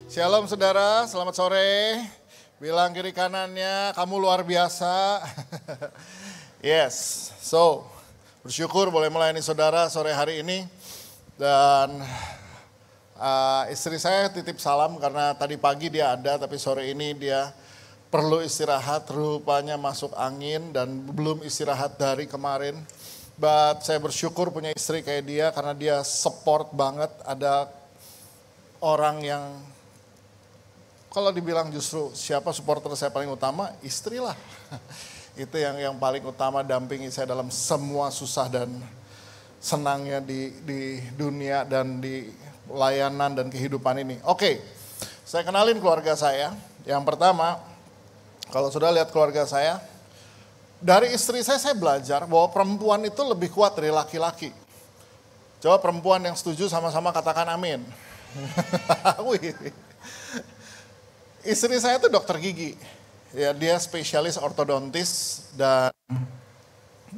Shalom saudara, selamat sore. Bilang kiri kanannya, kamu luar biasa. Yes, so bersyukur boleh melayani saudara sore hari ini. Dan istri saya titip salam karena tadi pagi dia ada, tapi sore ini dia perlu istirahat. Rupanya masuk angin dan belum istirahat dari kemarin. But saya bersyukur punya istri kayak dia karena dia support banget. Ada orang yang kalau dibilang justru siapa supporter saya paling utama, istri lah. Itu yang paling utama, dampingi saya dalam semua susah dan senangnya di dunia dan di layanan dan kehidupan ini. Oke, saya kenalin keluarga saya. Yang pertama, kalau sudah lihat keluarga saya, dari istri saya belajar bahwa perempuan itu lebih kuat dari laki-laki. Coba perempuan yang setuju sama-sama katakan amin. Wih. Istri saya itu dokter gigi, ya dia spesialis ortodontis dan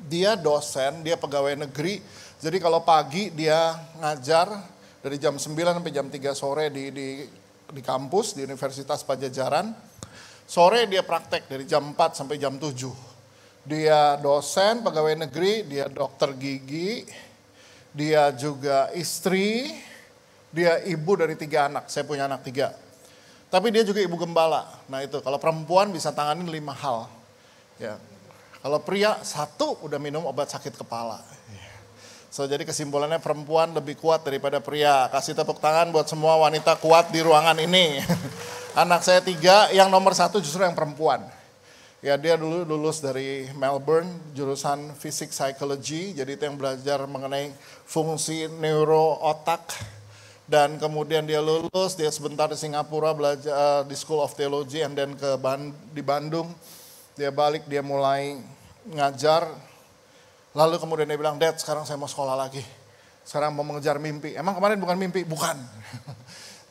dia dosen, dia pegawai negeri. Jadi kalau pagi dia ngajar dari jam 9 sampai jam 3 sore di kampus di Universitas Pajajaran. Sore dia praktek dari jam 4 sampai jam 7. Dia dosen, pegawai negeri, dia dokter gigi, dia juga istri, dia ibu dari 3 anak, saya punya anak 3. Tapi dia juga ibu gembala. Nah itu, kalau perempuan bisa tanganin 5 hal. Ya. Kalau pria 1 udah minum obat sakit kepala. So jadi kesimpulannya perempuan lebih kuat daripada pria. Kasih tepuk tangan buat semua wanita kuat di ruangan ini. Anak saya 3, yang nomor 1 justru yang perempuan. Ya dia dulu lulus dari Melbourne, jurusan Physics Psychology. Jadi itu yang belajar mengenai fungsi neuro otak. Dan kemudian dia lulus, dia sebentar di Singapura belajar di School of Theology, and then di Bandung. Dia balik, dia mulai ngajar. Lalu kemudian dia bilang, Dad sekarang saya mau sekolah lagi. Sekarang mau mengejar mimpi. Emang kemarin bukan mimpi? Bukan.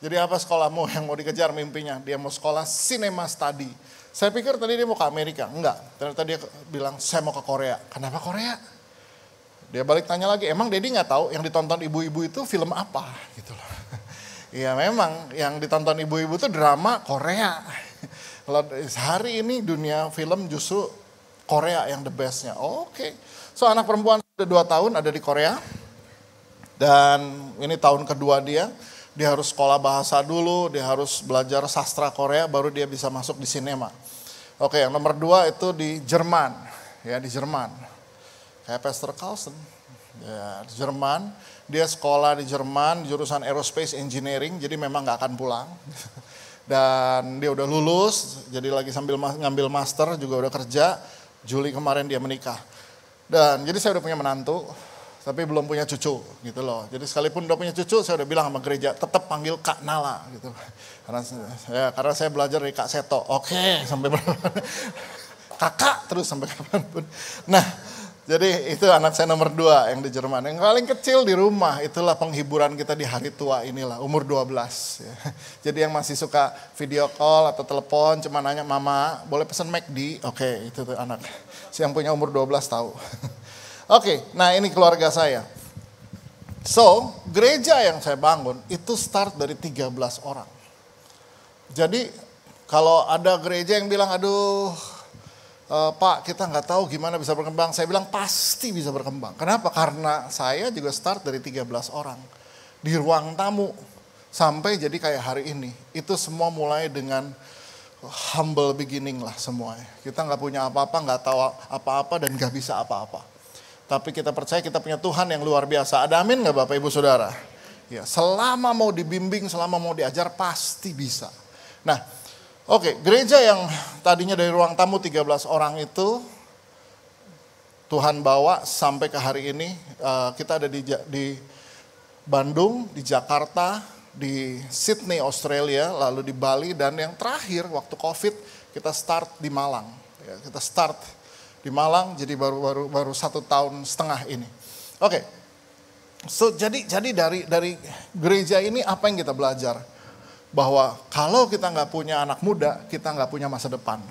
Jadi apa sekolahmu yang mau dikejar mimpinya? Dia mau sekolah cinema study. Saya pikir tadi dia mau ke Amerika. Enggak, ternyata dia bilang saya mau ke Korea. Kenapa Korea? Dia balik tanya lagi, emang Dedi nggak tahu yang ditonton ibu-ibu itu film apa gitu loh. Iya memang yang ditonton ibu-ibu itu drama Korea. Kalau hari ini dunia film justru Korea yang the bestnya. Oke. So anak perempuan sudah 2 tahun ada di Korea. Dan ini tahun kedua dia harus sekolah bahasa dulu, dia harus belajar sastra Korea baru dia bisa masuk di sinema. Oke, yang nomor 2 itu di Jerman. Ya di Jerman. Kayak Pastor Carlson, ya, di Jerman, dia sekolah di Jerman, jurusan Aerospace Engineering, jadi memang gak akan pulang. Dan dia udah lulus, jadi lagi sambil ngambil master, juga udah kerja, Juli kemarin dia menikah. Dan jadi saya udah punya menantu, tapi belum punya cucu gitu loh. Jadi sekalipun udah punya cucu, saya udah bilang sama gereja, tetap panggil Kak Nala gitu. Karena saya belajar dari Kak Seto, oke, sampai kakak terus sampai kapanpun. Nah, jadi itu anak saya nomor 2 yang di Jerman. Yang paling kecil di rumah, itulah penghiburan kita di hari tua inilah, umur 12. Ya. Jadi yang masih suka video call atau telepon, cuma nanya, Mama boleh pesen McD? Oke, itu tuh anak. Yang punya umur 12 tahu. Oke, nah ini keluarga saya. So, gereja yang saya bangun itu start dari 13 orang. Jadi kalau ada gereja yang bilang, aduh, Pak kita nggak tahu gimana bisa berkembang. Saya bilang pasti bisa berkembang. Kenapa? Karena saya juga start dari 13 orang. Di ruang tamu. Sampai jadi kayak hari ini. Itu semua mulai dengan humble beginning lah semuanya. Kita nggak punya apa-apa, nggak tahu apa-apa dan nggak bisa apa-apa. Tapi kita percaya kita punya Tuhan yang luar biasa. Ada amin nggak Bapak Ibu Saudara? Ya, selama mau dibimbing, selama mau diajar pasti bisa. Nah, oke, gereja yang tadinya dari ruang tamu 13 orang itu Tuhan bawa sampai ke hari ini. Kita ada di Bandung, di Jakarta, di Sydney, Australia, lalu di Bali, dan yang terakhir waktu COVID kita start di Malang. Ya, kita start di Malang, jadi baru 1,5 tahun ini. Oke, so jadi dari gereja ini apa yang kita belajar? Bahwa kalau kita nggak punya anak muda, kita nggak punya masa depan.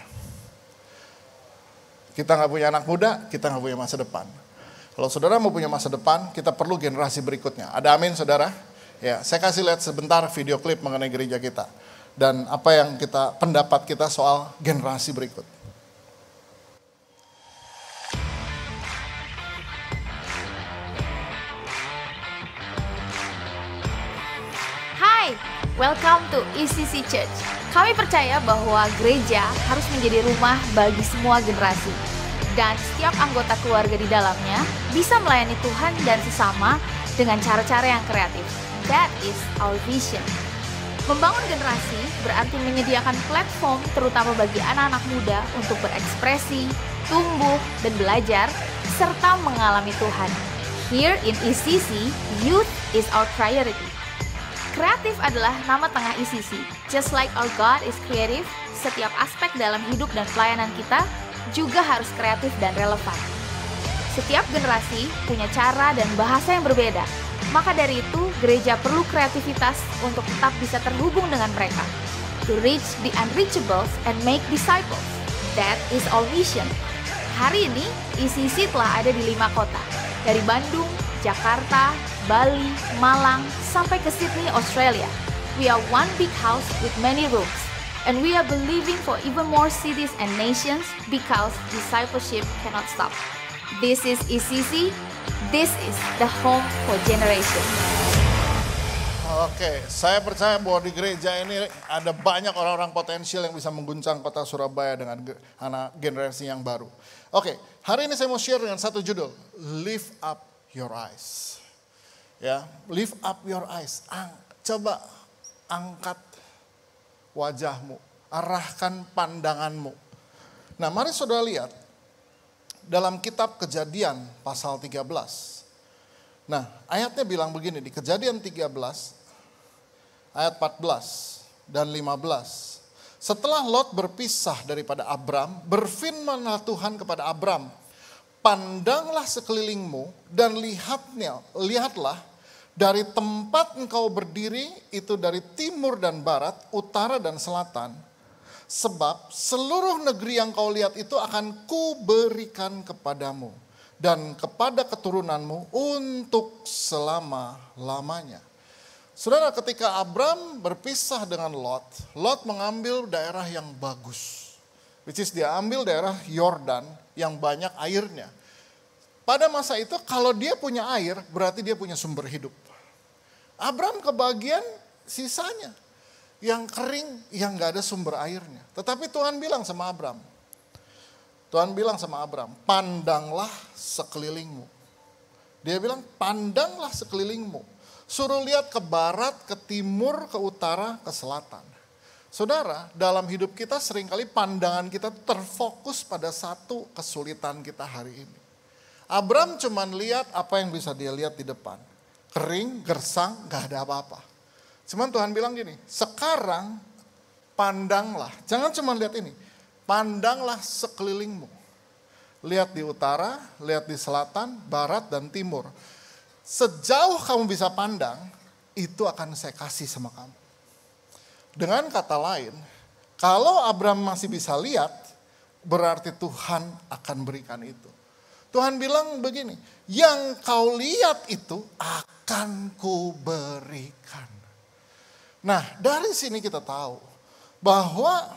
Kita nggak punya anak muda, kita nggak punya masa depan. Kalau saudara mau punya masa depan, kita perlu generasi berikutnya. Ada amin saudara? Ya, saya kasih lihat sebentar video klip mengenai gereja kita. dan apa yang pendapat kita soal generasi berikut. Hai, welcome to ECC Church. Kami percaya bahwa gereja harus menjadi rumah bagi semua generasi. Dan setiap anggota keluarga di dalamnya bisa melayani Tuhan dan sesama dengan cara-cara yang kreatif. That is our vision. Membangun generasi berarti menyediakan platform terutama bagi anak-anak muda untuk berekspresi, tumbuh, dan belajar, serta mengalami Tuhan. Here in ECC, youth is our priority. Kreatif adalah nama tengah ECC. Just like our God is creative, setiap aspek dalam hidup dan pelayanan kita juga harus kreatif dan relevan. Setiap generasi punya cara dan bahasa yang berbeda. Maka dari itu, gereja perlu kreativitas untuk tetap bisa terhubung dengan mereka. To reach the unreachables and make disciples. That is our mission. Hari ini, ECC telah ada di 5 kota. Dari Bandung, Jakarta, Bali, Malang, sampai ke Sydney, Australia. We are one big house with many rooms. And we are believing for even more cities and nations because discipleship cannot stop. This is ECC. This is the home for generation. Oke, saya percaya bahwa di gereja ini ada banyak orang-orang potensial yang bisa mengguncang kota Surabaya dengan anak generasi yang baru. Oke, hari ini saya mau share dengan satu judul, Lift Up Your Eyes. Ya, lift up your eyes. Coba angkat wajahmu, arahkan pandanganmu. Nah, mari saudara lihat dalam kitab Kejadian pasal 13. Nah, ayatnya bilang begini di Kejadian 13 ayat 14 dan 15. Setelah Lot berpisah daripada Abram, berfirmanlah Tuhan kepada Abram, pandanglah sekelilingmu dan lihatlah dari tempat engkau berdiri itu dari timur dan barat, utara dan selatan. Sebab seluruh negeri yang kau lihat itu akan kuberikan kepadamu dan kepada keturunanmu untuk selama-lamanya. Saudara, ketika Abram berpisah dengan Lot, Lot mengambil daerah yang bagus. Which is dia ambil daerah Yordan yang banyak airnya. Pada masa itu kalau dia punya air berarti dia punya sumber hidup. Abram kebagian sisanya. Yang kering, yang gak ada sumber airnya. Tetapi Tuhan bilang sama Abram. Pandanglah sekelilingmu. Dia bilang, pandanglah sekelilingmu. Suruh lihat ke barat, ke timur, ke utara, ke selatan. Saudara, dalam hidup kita seringkali pandangan kita terfokus pada satu kesulitan kita hari ini. Abram cuman lihat apa yang bisa dia lihat di depan. Kering, gersang, gak ada apa-apa. Cuman Tuhan bilang gini, sekarang pandanglah. Jangan cuma lihat ini, pandanglah sekelilingmu. Lihat di utara, lihat di selatan, barat, dan timur. Sejauh kamu bisa pandang, itu akan saya kasih sama kamu. Dengan kata lain, kalau Abram masih bisa lihat, berarti Tuhan akan berikan itu. Tuhan bilang begini, yang kau lihat itu akan kuberikan. Nah, dari sini kita tahu bahwa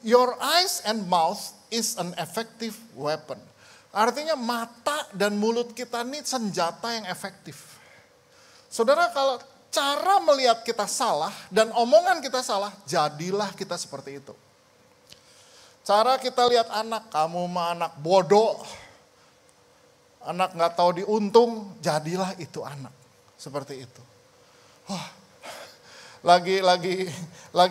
your eyes and mouth is an effective weapon. Artinya mata dan mulut kita ini senjata yang efektif. Saudara, kalau cara melihat kita salah dan omongan kita salah, jadilah kita seperti itu. Cara kita lihat anak, kamu mah anak bodoh. Anak gak tahu diuntung, jadilah itu anak. Seperti itu. Wah, lagi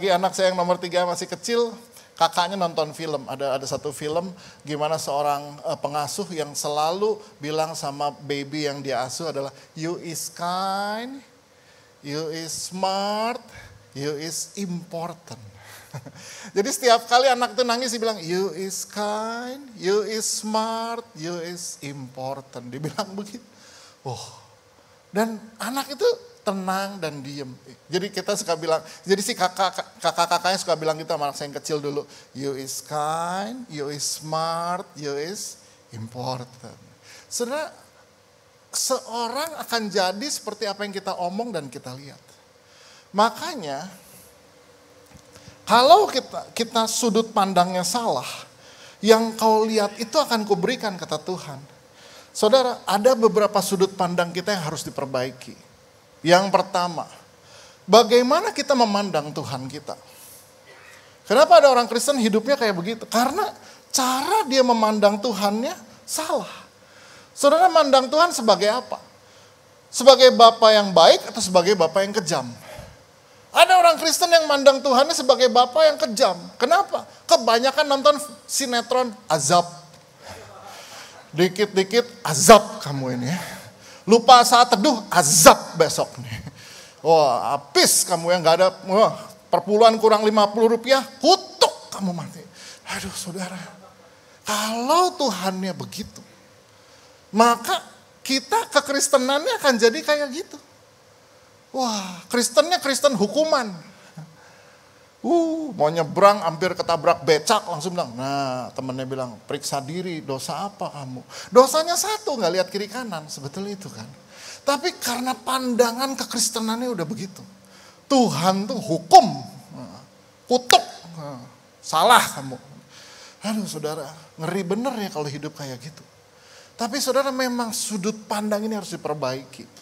anak saya yang nomor 3 masih kecil, kakaknya nonton film. Ada satu film gimana seorang pengasuh yang selalu bilang sama baby yang dia asuh adalah, you is kind, you is smart, you is important. Jadi setiap kali anak itu nangis dia bilang, you is kind, you is smart, you is important. Dia bilang begitu. Oh, dan anak itu tenang dan diem. Jadi kita suka bilang, jadi si kakak-kakaknya suka bilang gitu sama anak saya yang kecil dulu, you is kind, you is smart, you is important. Saudara, seorang akan jadi seperti apa yang kita omong dan kita lihat. Makanya Kalau kita sudut pandangnya salah, yang kau lihat itu akan kuberikan, kata Tuhan. Saudara, ada beberapa sudut pandang kita yang harus diperbaiki. Yang pertama, bagaimana kita memandang Tuhan kita? Kenapa ada orang Kristen hidupnya kayak begitu? Karena cara dia memandang Tuhannya salah. Saudara mandang Tuhan sebagai apa? Sebagai Bapa yang baik atau sebagai Bapa yang kejam? Ada orang Kristen yang mandang Tuhannya sebagai Bapa yang kejam. Kenapa? Kebanyakan nonton sinetron azab. Dikit-dikit azab kamu ini ya. Lupa saat teduh, azab besok nih. Wah, habis kamu yang gak ada, perpuluhan kurang 50 rupiah, kutuk kamu mati. Aduh saudara, kalau Tuhannya begitu, maka kita kekristenannya akan jadi kayak gitu. Wah, Kristennya Kristen hukuman. Mau nyebrang hampir ketabrak becak, langsung bilang, nah temennya bilang, periksa diri, dosa apa kamu? Dosanya satu, gak lihat kiri kanan, sebetulnya itu kan. Tapi karena pandangan kekristenannya udah begitu. Tuhan tuh hukum, kutuk, salah kamu. Aduh saudara, ngeri bener ya kalau hidup kayak gitu. Tapi saudara memang sudut pandang ini harus diperbaiki.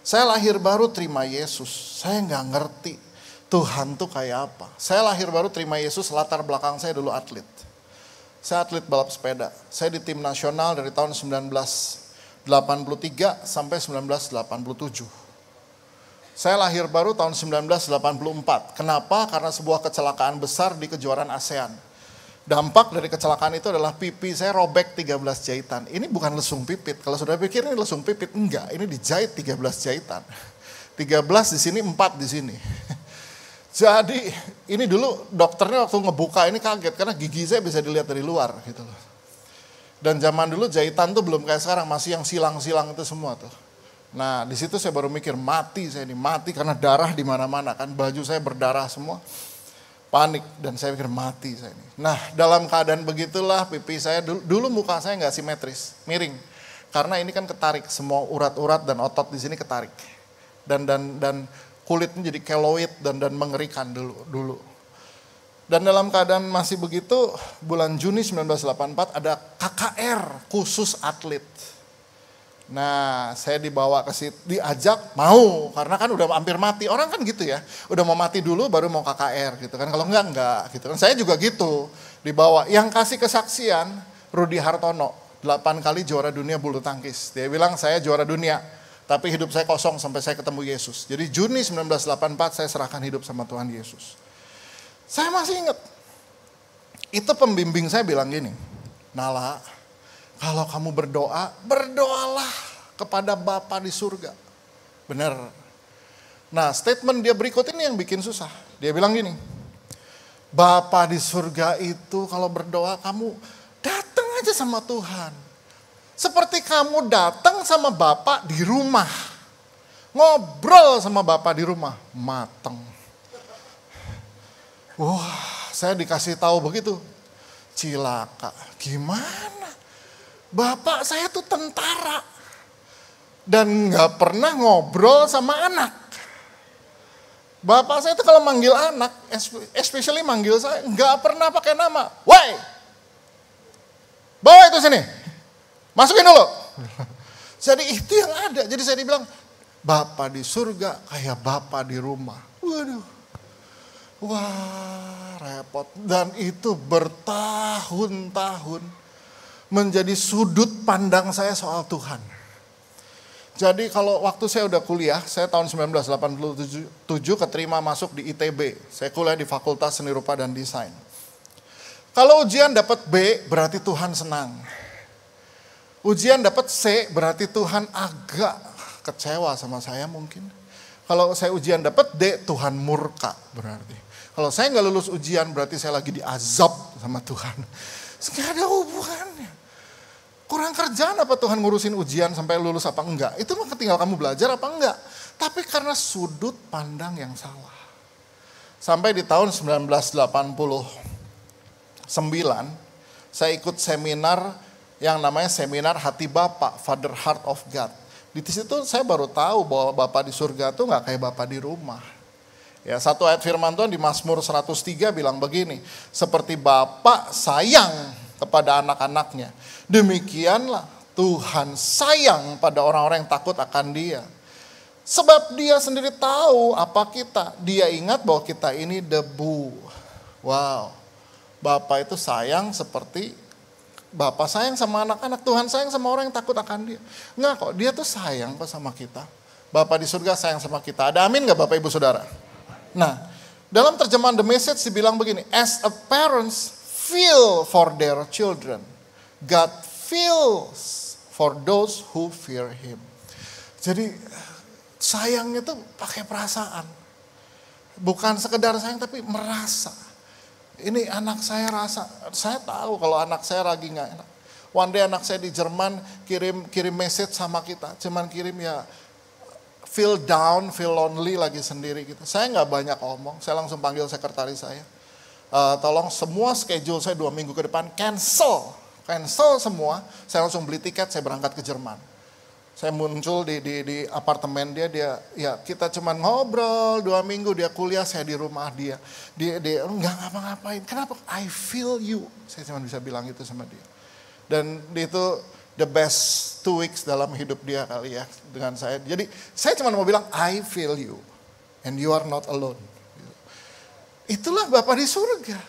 Saya lahir baru terima Yesus, saya gak ngerti Tuhan tuh kayak apa. Saya lahir baru terima Yesus, latar belakang saya dulu atlet. Saya atlet balap sepeda, saya di tim nasional dari tahun 1983 sampai 1987. Saya lahir baru tahun 1984, kenapa? Karena sebuah kecelakaan besar di kejuaraan ASEAN. Dampak dari kecelakaan itu adalah pipi saya robek 13 jahitan. Ini bukan lesung pipit. Kalau saudara pikir ini lesung pipit, enggak. Ini dijahit 13 jahitan. 13 di sini, 4 di sini. Jadi ini dulu dokternya waktu ngebuka ini kaget karena gigi saya bisa dilihat dari luar gitu loh. Dan zaman dulu jahitan tuh belum kayak sekarang, masih yang silang-silang itu semua tuh. Nah, di situ saya baru mikir mati saya ini, mati karena darah di mana-mana kan, baju saya berdarah semua. Panik dan saya pikir mati saya ini. Nah dalam keadaan begitulah pipi saya dulu muka saya nggak simetris, miring. Karena ini kan ketarik, semua urat-urat dan otot di sini ketarik. Dan kulitnya jadi keloid dan mengerikan dulu. Dan dalam keadaan masih begitu, bulan Juni 1984 ada KKR khusus atlet. Nah, saya dibawa ke situ, diajak mau, karena kan udah hampir mati. Orang kan gitu ya, udah mau mati dulu baru mau KKR gitu kan. Kalau enggak gitu kan. Saya juga gitu, dibawa. Yang kasih kesaksian, Rudi Hartono, 8 kali juara dunia bulu tangkis. Dia bilang saya juara dunia, tapi hidup saya kosong sampai saya ketemu Yesus. Jadi Juni 1984 saya serahkan hidup sama Tuhan Yesus. Saya masih ingat, itu pembimbing saya bilang gini, Nala, kalau kamu berdoa, berdoalah kepada Bapa di surga. Benar. Nah statement dia berikut ini yang bikin susah. Dia bilang gini, Bapa di surga itu kalau berdoa kamu datang aja sama Tuhan. Seperti kamu datang sama Bapa di rumah. Ngobrol sama Bapa di rumah. Mateng. Wah, saya dikasih tahu begitu. Cilaka, gimana? Bapak saya tuh tentara dan nggak pernah ngobrol sama anak. Bapak saya tuh kalau manggil anak, especially manggil saya, nggak pernah pakai nama. Woi, bawa itu sini, masukin dulu. Jadi itu yang ada. Jadi saya dibilang, Bapak di surga kayak Bapak di rumah. Waduh, wah repot. Dan itu bertahun-tahun menjadi sudut pandang saya soal Tuhan. Jadi kalau waktu saya udah kuliah, saya tahun 1987 keterima masuk di ITB. Saya kuliah di Fakultas Seni Rupa dan Desain. Kalau ujian dapat B, berarti Tuhan senang. Ujian dapat C, berarti Tuhan agak kecewa sama saya mungkin. Kalau saya ujian dapat D, Tuhan murka berarti. Kalau saya nggak lulus ujian, berarti saya lagi diazab sama Tuhan. Nggak ada hubungannya. Kurang kerjaan apa Tuhan ngurusin ujian sampai lulus apa enggak? Itu mah tinggal kamu belajar apa enggak. Tapi karena sudut pandang yang salah. Sampai di tahun 1989, saya ikut seminar yang namanya seminar Hati Bapa, Father Heart of God. Di situ saya baru tahu bahwa Bapa di surga itu enggak kayak Bapa di rumah. Ya, satu ayat firman Tuhan di Mazmur 103 bilang begini, seperti Bapa sayang kepada anak-anaknya, demikianlah Tuhan sayang pada orang-orang yang takut akan Dia. Sebab Dia sendiri tahu apa kita. Dia ingat bahwa kita ini debu. Wow, Bapa itu sayang seperti Bapa sayang sama anak-anak, Tuhan sayang sama orang yang takut akan Dia. Enggak kok, Dia tuh sayang kok sama kita. Bapa di surga sayang sama kita. Ada amin gak Bapak Ibu Saudara? Nah, dalam terjemahan The Message dibilang begini, as a parents feel for their children, God feels for those who fear Him. Jadi sayangnya tuh pakai perasaan. Bukan sekedar sayang tapi merasa. Ini anak saya rasa, saya tahu kalau anak saya lagi gak enak. One day anak saya di Jerman kirim message sama kita, cuman kirim ya, feel down, feel lonely lagi sendiri gitu. Saya nggak banyak omong, saya langsung panggil sekretaris saya. Tolong semua schedule saya 2 minggu ke depan cancel semua. Saya langsung beli tiket, saya berangkat ke Jerman. Saya muncul di apartemen dia ya kita cuman ngobrol 2 minggu, dia kuliah, saya di rumah dia. Dia nggak ngapa-ngapain. Kenapa? I feel you. Saya cuma bisa bilang itu sama dia. Dan itu the best 2 weeks dalam hidup dia kali ya dengan saya. Jadi saya cuma mau bilang I feel you and you are not alone. Itulah Bapa di surga.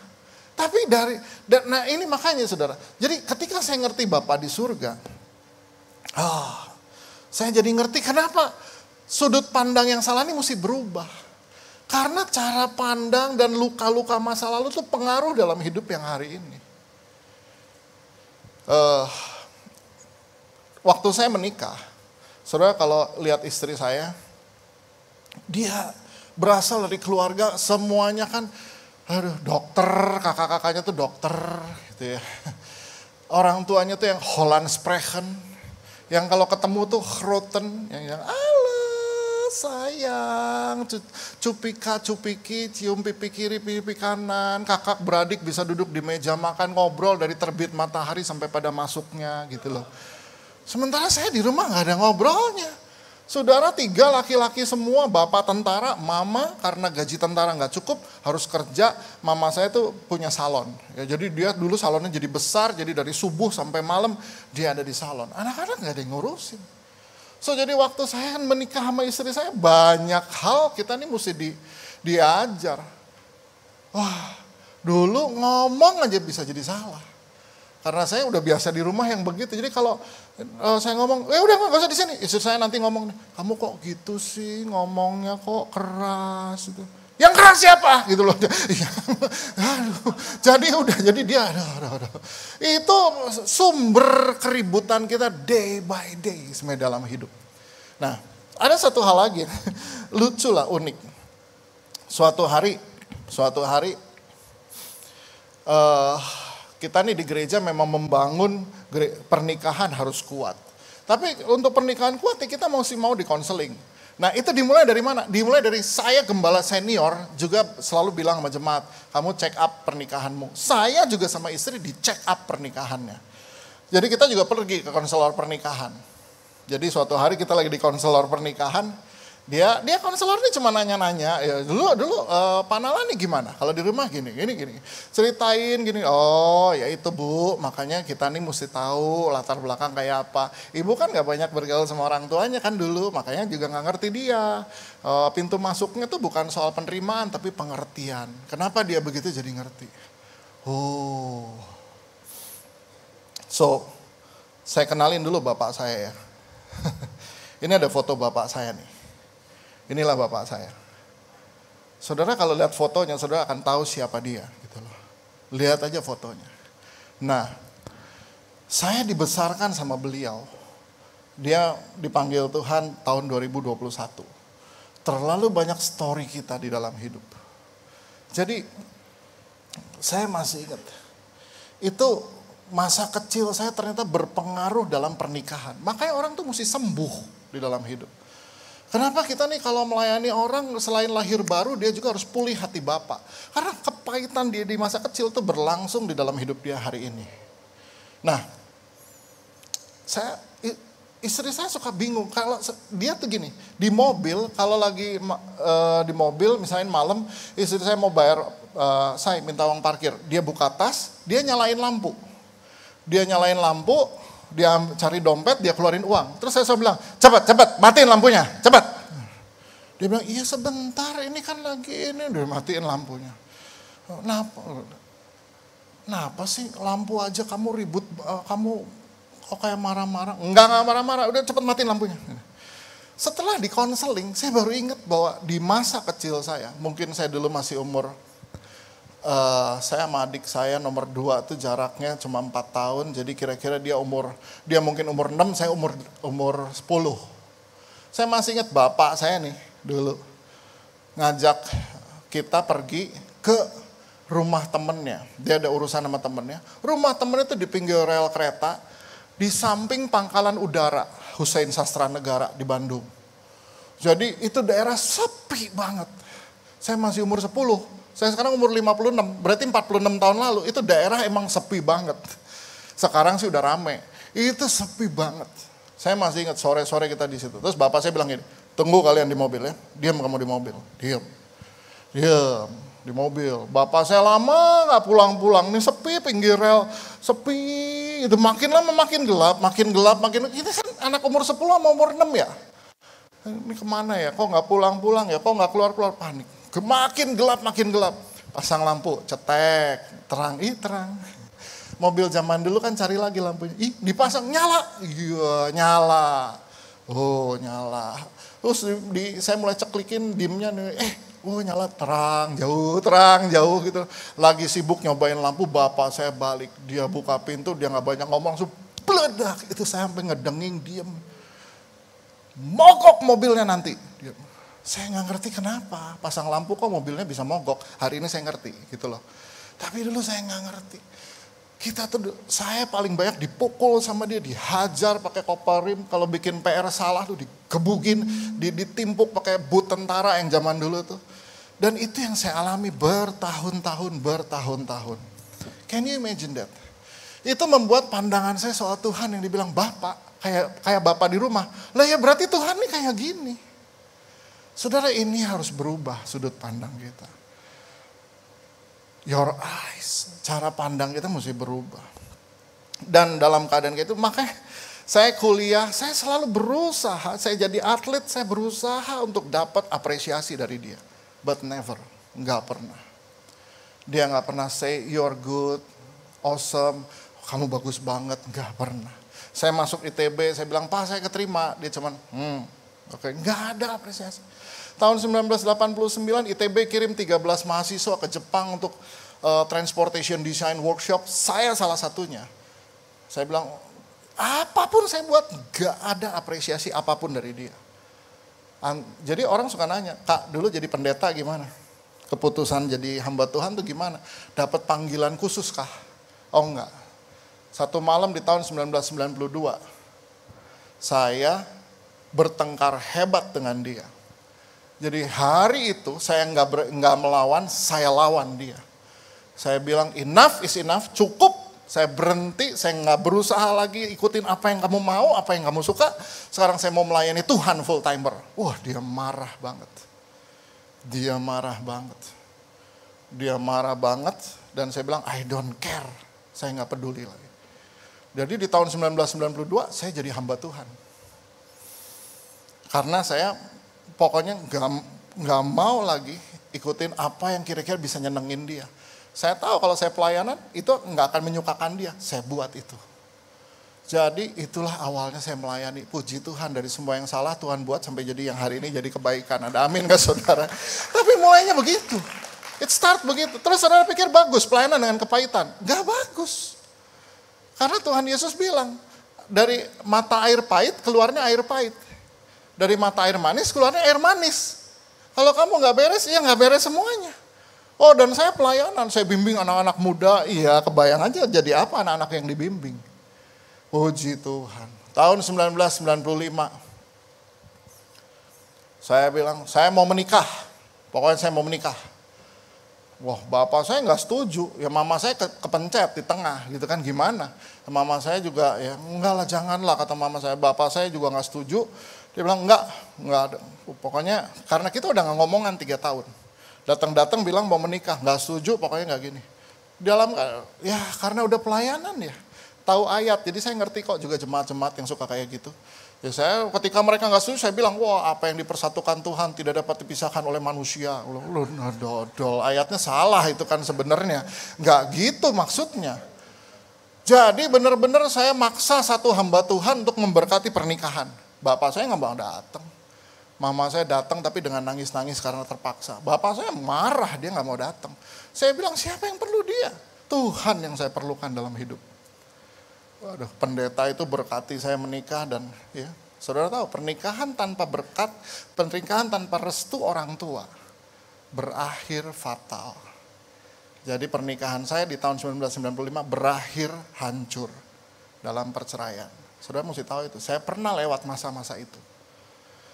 Tapi nah ini makanya saudara. Jadi ketika saya ngerti Bapa di surga, saya jadi ngerti kenapa sudut pandang yang salah ini mesti berubah. Karena cara pandang dan luka-luka masa lalu itu pengaruh dalam hidup yang hari ini. Waktu saya menikah, saudara kalau lihat istri saya, dia berasal dari keluarga semuanya kan, dokter, kakak-kakaknya tuh dokter, gitu ya. Orang tuanya tuh yang Holland Spreken, yang kalau ketemu tuh Groten, yang alah sayang, cupiki, cium pipi kiri, pipi kanan, kakak beradik bisa duduk di meja makan ngobrol dari terbit matahari sampai pada masuknya gitu loh. Sementara saya di rumah gak ada ngobrolnya. Saudara 3 laki-laki semua, bapak tentara, mama karena gaji tentara gak cukup harus kerja. Mama saya tuh punya salon. Ya, jadi dia dulu salonnya jadi besar, jadi dari subuh sampai malam dia ada di salon. Anak-anak gak ada yang ngurusin. So jadi waktu saya menikah sama istri saya banyak hal kita nih mesti diajar. Wah, dulu ngomong aja bisa jadi salah. Karena saya udah biasa di rumah yang begitu. Jadi kalau saya ngomong, udah gak usah di sini. Istri saya nanti ngomong, kamu kok gitu sih ngomongnya kok keras gitu. Yang keras siapa? Gitu loh. Jadi dia, itu sumber keributan kita day by day sebenarnya dalam hidup. Nah, ada satu hal lagi, lucu lah, unik. Suatu hari, kita nih di gereja memang membangun pernikahan harus kuat. Tapi untuk pernikahan kuat kita mau dikonseling. Nah itu dimulai dari mana? Dimulai dari saya gembala senior juga selalu bilang sama jemaat, kamu check up pernikahanmu. Saya juga sama istri di check up pernikahannya. Jadi kita juga pergi ke konselor pernikahan. Jadi suatu hari kita lagi di konselor pernikahan, dia konselor ini cuma nanya-nanya, ya dulu Pak Nala nih gimana? Kalau di rumah gini. Ceritain gini, oh ya itu Bu, makanya kita nih mesti tahu latar belakang kayak apa. Ibu kan gak banyak bergaul sama orang tuanya kan dulu, makanya juga gak ngerti dia. Pintu masuknya tuh bukan soal penerimaan, tapi pengertian. Kenapa dia begitu jadi ngerti? So, saya kenalin dulu bapak saya ya. Ini ada foto bapak saya nih. Inilah bapak saya. Saudara kalau lihat fotonya, saudara akan tahu siapa dia. Gitu loh. Lihat aja fotonya. Nah, saya dibesarkan sama beliau. Dia dipanggil Tuhan tahun 2021. Terlalu banyak story kita di dalam hidup. Jadi, saya masih ingat. Itu masa kecil saya ternyata berpengaruh dalam pernikahan. Makanya orang tuh mesti sembuh di dalam hidup. Kenapa kita nih kalau melayani orang selain lahir baru dia juga harus pulih hati Bapak. Karena kepahitan dia di masa kecil itu berlangsung di dalam hidup dia hari ini. Nah, istri saya suka bingung, kalau dia tuh gini, di mobil, kalau lagi di mobil misalnya malam, istri saya mau bayar, saya minta uang parkir, dia buka tas, dia nyalain lampu. Dia cari dompet, dia keluarin uang. Terus saya bilang, cepat, matiin lampunya, cepat. Dia bilang, iya sebentar, ini kan lagi ini, udah matiin lampunya. Kenapa sih lampu aja kamu ribut, kamu kok kayak marah-marah? Enggak marah-marah, udah cepet matiin lampunya. Setelah di konseling, saya baru ingat bahwa di masa kecil saya, mungkin saya dulu masih umur, saya sama adik saya nomor 2 tuh jaraknya cuma 4 tahun, jadi kira-kira dia mungkin umur 6, saya umur 10. Saya masih ingat bapak saya nih dulu ngajak kita pergi ke rumah temennya. Dia ada urusan sama temennya. Rumah temennya itu di pinggir rel kereta, di samping pangkalan udara Hussein Sastra Negara di Bandung. Jadi itu daerah sepi banget. Saya masih umur 10, saya sekarang umur 56, berarti 46 tahun lalu, itu daerah emang sepi banget. Sekarang sih udah rame, itu sepi banget. Saya masih ingat sore-sore kita di situ. Terus bapak saya bilang gini, tunggu kalian di mobil ya, diam kamu di mobil, diam. Di mobil. Bapak saya lama gak pulang-pulang. Ini sepi pinggir rel. Sepi. Itu makin lama makin gelap. Kita kan anak umur 10 sama umur 6 ya. Ini kemana ya? Kok gak pulang-pulang ya? Kok gak keluar-keluar? Panik. Makin gelap. Pasang lampu. Cetek. Terang. Terang. Mobil zaman dulu kan cari lagi lampunya. Dipasang. Nyala. Iya nyala. Oh nyala. Terus saya mulai ceklikin dimnya nih. Nyala terang jauh gitu. Lagi sibuk nyobain lampu, bapak saya balik. Dia buka pintu, dia gak banyak ngomong, langsung peledak. Itu saya sampai ngedenging, diem. Mogok mobilnya nanti. Saya gak ngerti kenapa. Pasang lampu kok mobilnya bisa mogok. Hari ini saya ngerti gitu loh. Tapi dulu saya gak ngerti. Saya paling banyak dipukul sama dia, dihajar pakai kopel rim. Kalau bikin PR salah tuh digebugin, ditimpuk pakai boot tentara yang zaman dulu tuh. Dan itu yang saya alami bertahun-tahun. Can you imagine that? Itu membuat pandangan saya soal Tuhan yang dibilang Bapak, kayak Bapak di rumah. Lah ya berarti Tuhan nih kayak gini. Saudara, ini harus berubah sudut pandang kita. Your eyes, cara pandang kita mesti berubah. Dan dalam keadaan kayak itu, makanya saya kuliah, saya selalu berusaha, saya jadi atlet, saya berusaha untuk dapat apresiasi dari dia. But never, gak pernah. Dia gak pernah say, you're good, awesome, kamu bagus banget, gak pernah. Saya masuk ITB, saya bilang, Pak saya keterima. Dia cuman, oke, gak ada apresiasi. Tahun 1989 ITB kirim 13 mahasiswa ke Jepang untuk transportation design workshop. Saya salah satunya. Saya bilang, apapun saya buat, gak ada apresiasi apapun dari dia. Jadi orang suka nanya, Kak dulu jadi pendeta gimana? Keputusan jadi hamba Tuhan tuh gimana? Dapat panggilan khusus kah? Oh enggak. Satu malam di tahun 1992, saya bertengkar hebat dengan dia. Jadi hari itu saya nggak melawan, saya lawan dia. Saya bilang enough is enough, cukup. Saya berhenti, saya nggak berusaha lagi ikutin apa yang kamu mau, apa yang kamu suka. Sekarang saya mau melayani Tuhan full timer. Wah dia marah banget. Dia marah banget dan saya bilang I don't care. Saya nggak peduli lagi. Jadi di tahun 1992 saya jadi hamba Tuhan. Karena saya pokoknya nggak mau lagi ikutin apa yang kira-kira bisa nyenengin dia. Saya tahu kalau saya pelayanan itu nggak akan menyukakan dia. Saya buat itu. Jadi itulah awalnya saya melayani. Puji Tuhan dari semua yang salah Tuhan buat sampai jadi yang hari ini jadi kebaikan. Ada amin gak saudara? Tapi mulainya begitu. It start begitu. Terus saudara pikir bagus pelayanan dengan kepahitan. Gak bagus. Karena Tuhan Yesus bilang dari mata air pahit keluarnya air pahit. Dari mata air manis keluarnya air manis. Kalau kamu gak beres, ya gak beres semuanya. Oh dan saya pelayanan, saya bimbing anak-anak muda, iya kebayang aja jadi apa anak-anak yang dibimbing. Puji Tuhan. Tahun 1995, saya bilang saya mau menikah, pokoknya saya mau menikah. Wah, bapak saya nggak setuju. Ya mama saya kepencet di tengah gitu kan, gimana. Mama saya juga ya enggak lah, janganlah, kata mama saya. Bapak saya juga nggak setuju. Dia bilang enggak ada. Pokoknya karena kita udah nggak ngomongan 3 tahun. Datang-datang bilang mau menikah, nggak setuju, pokoknya nggak gini. Dalam ya karena udah pelayanan ya, tahu ayat. Jadi saya ngerti kok juga jemaat-jemaat yang suka kayak gitu. Ya saya ketika mereka nggak setuju, saya bilang, wah apa yang dipersatukan Tuhan tidak dapat dipisahkan oleh manusia. Lu dodol, ayatnya salah itu kan sebenarnya. Nggak gitu maksudnya. Jadi benar-benar saya maksa satu hamba Tuhan untuk memberkati pernikahan. Bapak saya nggak mau datang. Mama saya datang tapi dengan nangis-nangis karena terpaksa. Bapak saya marah, dia nggak mau datang. Saya bilang, siapa yang perlu dia? Tuhan yang saya perlukan dalam hidup. Waduh, pendeta itu berkati saya menikah dan ya, saudara tahu pernikahan tanpa berkat, pernikahan tanpa restu orang tua berakhir fatal. Jadi pernikahan saya di tahun 1995 berakhir hancur dalam perceraian. Saudara mesti tahu itu, saya pernah lewat masa-masa itu.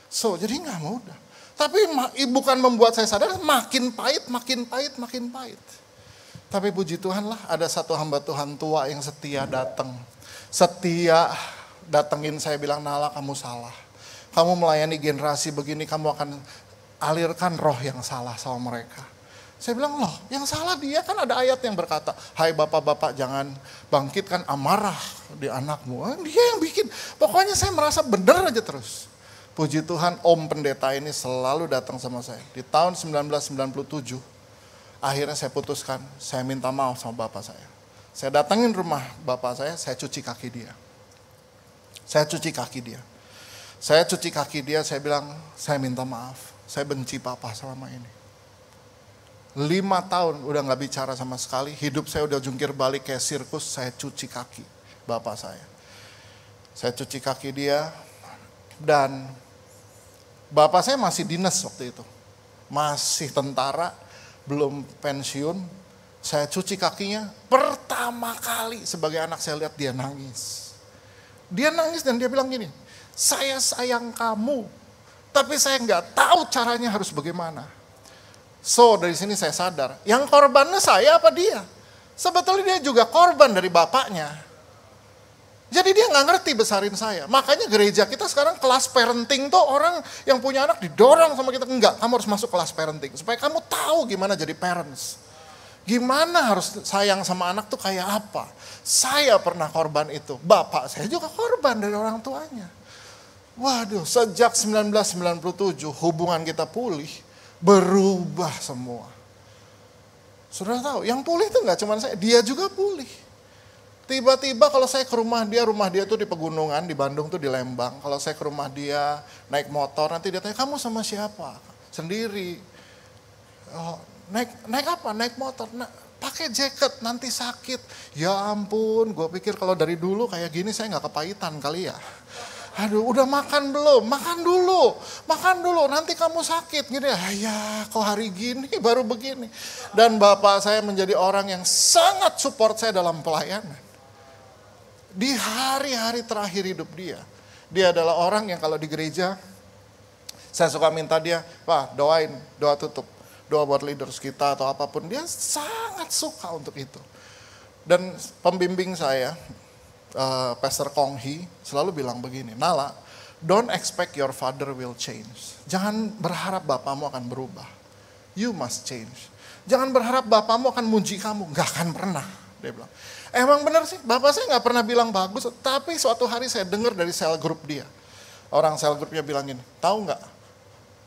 So, jadi nggak mudah. Tapi bukan membuat saya sadar, makin pahit. Tapi puji Tuhan lah, ada satu hamba Tuhan tua yang setia datang. Setia datengin saya, bilang, Nala kamu salah. Kamu melayani generasi begini, kamu akan alirkan roh yang salah sama mereka. Saya bilang, loh yang salah dia, kan ada ayat yang berkata, hai bapak-bapak jangan bangkitkan amarah di anakmu. Dia yang bikin, pokoknya saya merasa benar aja terus. Puji Tuhan, Om pendeta ini selalu datang sama saya. Di tahun 1997, akhirnya saya putuskan, saya minta maaf sama bapak saya. Saya datangin rumah bapak saya cuci kaki dia. Saya cuci kaki dia, saya bilang, saya minta maaf. Saya benci papa selama ini. 5 tahun udah gak bicara sama sekali, hidup saya udah jungkir balik kayak sirkus, saya cuci kaki bapak saya. Saya cuci kaki dia, dan bapak saya masih dinas waktu itu. Masih tentara, belum pensiun. Saya cuci kakinya, pertama kali sebagai anak saya lihat dia nangis. Dia nangis dan dia bilang gini, saya sayang kamu, tapi saya nggak tahu caranya harus bagaimana. So dari sini saya sadar, yang korbannya saya apa dia? Sebetulnya dia juga korban dari bapaknya. Jadi dia nggak ngerti besarin saya. Makanya gereja kita sekarang kelas parenting tuh orang yang punya anak didorong sama kita. Enggak, kamu harus masuk kelas parenting. Supaya kamu tahu gimana jadi parents. Gimana harus sayang sama anak tuh kayak apa. Saya pernah korban itu. Bapak saya juga korban dari orang tuanya. Waduh, sejak 1997 hubungan kita pulih. Berubah semua. Saudara tahu, yang pulih itu nggak cuma saya, dia juga pulih. Tiba-tiba kalau saya ke rumah dia tuh di pegunungan, di Bandung tuh di Lembang. Kalau saya ke rumah dia naik motor, nanti dia tanya, kamu sama siapa? Sendiri. Oh, naik apa? Naik motor. Nah, pakai jaket, nanti sakit. Ya ampun, gue pikir kalau dari dulu kayak gini saya nggak kepahitan kali ya. Aduh, udah makan belum? Makan dulu, nanti kamu sakit. Gini, ya kok hari gini baru begini. Dan bapak saya menjadi orang yang sangat support saya dalam pelayanan. Di hari-hari terakhir hidup dia adalah orang yang kalau di gereja, saya suka minta dia, Pak doain, doa tutup. Doa buat leaders kita atau apapun. Dia sangat suka untuk itu. Dan pembimbing saya, Pastor Kong Hee selalu bilang begini, Nala, don't expect your father will change. Jangan berharap bapamu akan berubah. You must change. Jangan berharap bapamu akan muji kamu. Gak akan pernah. Dia bilang, emang benar sih, bapak saya gak pernah bilang bagus. Tapi suatu hari saya dengar dari sel grup dia. Orang sel grupnya bilang gini, tahu gak,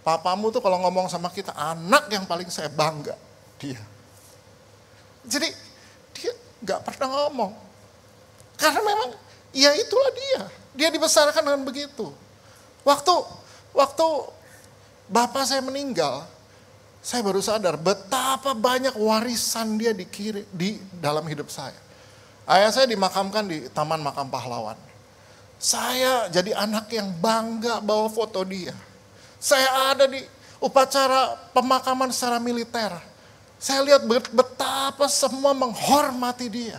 papamu tuh kalau ngomong sama kita, anak yang paling saya bangga. Dia. Jadi dia gak pernah ngomong. Karena memang, ya itulah dia. Dia dibesarkan dengan begitu. Waktu bapak saya meninggal, saya baru sadar betapa banyak warisan dia di dalam hidup saya. Ayah saya dimakamkan di Taman Makam Pahlawan. Saya jadi anak yang bangga bawa foto dia. Saya ada di upacara pemakaman secara militer. Saya lihat betapa semua menghormati dia.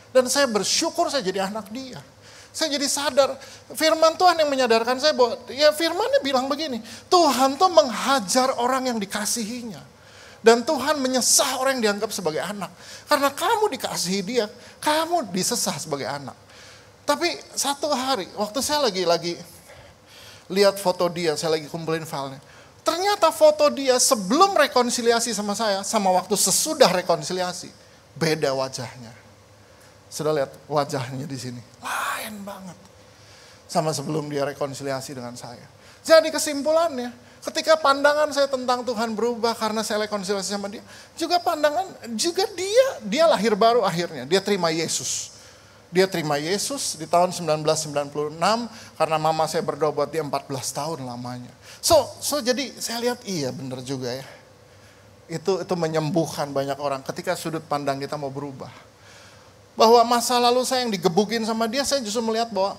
Dan saya bersyukur saya jadi anak dia. Saya jadi sadar, firman Tuhan yang menyadarkan saya bahwa, ya firmannya bilang begini, Tuhan tuh menghajar orang yang dikasihinya. Dan Tuhan menyesah orang yang dianggap sebagai anak. Karena kamu dikasihi dia, kamu disesah sebagai anak. Tapi satu hari, waktu saya lagi lihat foto dia, saya lagi kumpulin filenya. Ternyata foto dia sebelum rekonsiliasi sama saya, sama waktu sesudah rekonsiliasi, beda wajahnya. Sudah lihat wajahnya di sini, lain banget. Sama sebelum dia rekonsiliasi dengan saya. Jadi kesimpulannya, ketika pandangan saya tentang Tuhan berubah karena saya rekonsiliasi sama dia, juga dia lahir baru akhirnya, dia terima Yesus. Dia terima Yesus di tahun 1996 karena mama saya berdoa buat dia 14 tahun lamanya. So jadi saya lihat iya benar juga ya. Itu menyembuhkan banyak orang ketika sudut pandang kita mau berubah. Bahwa masa lalu saya yang digebukin sama dia, saya justru melihat bahwa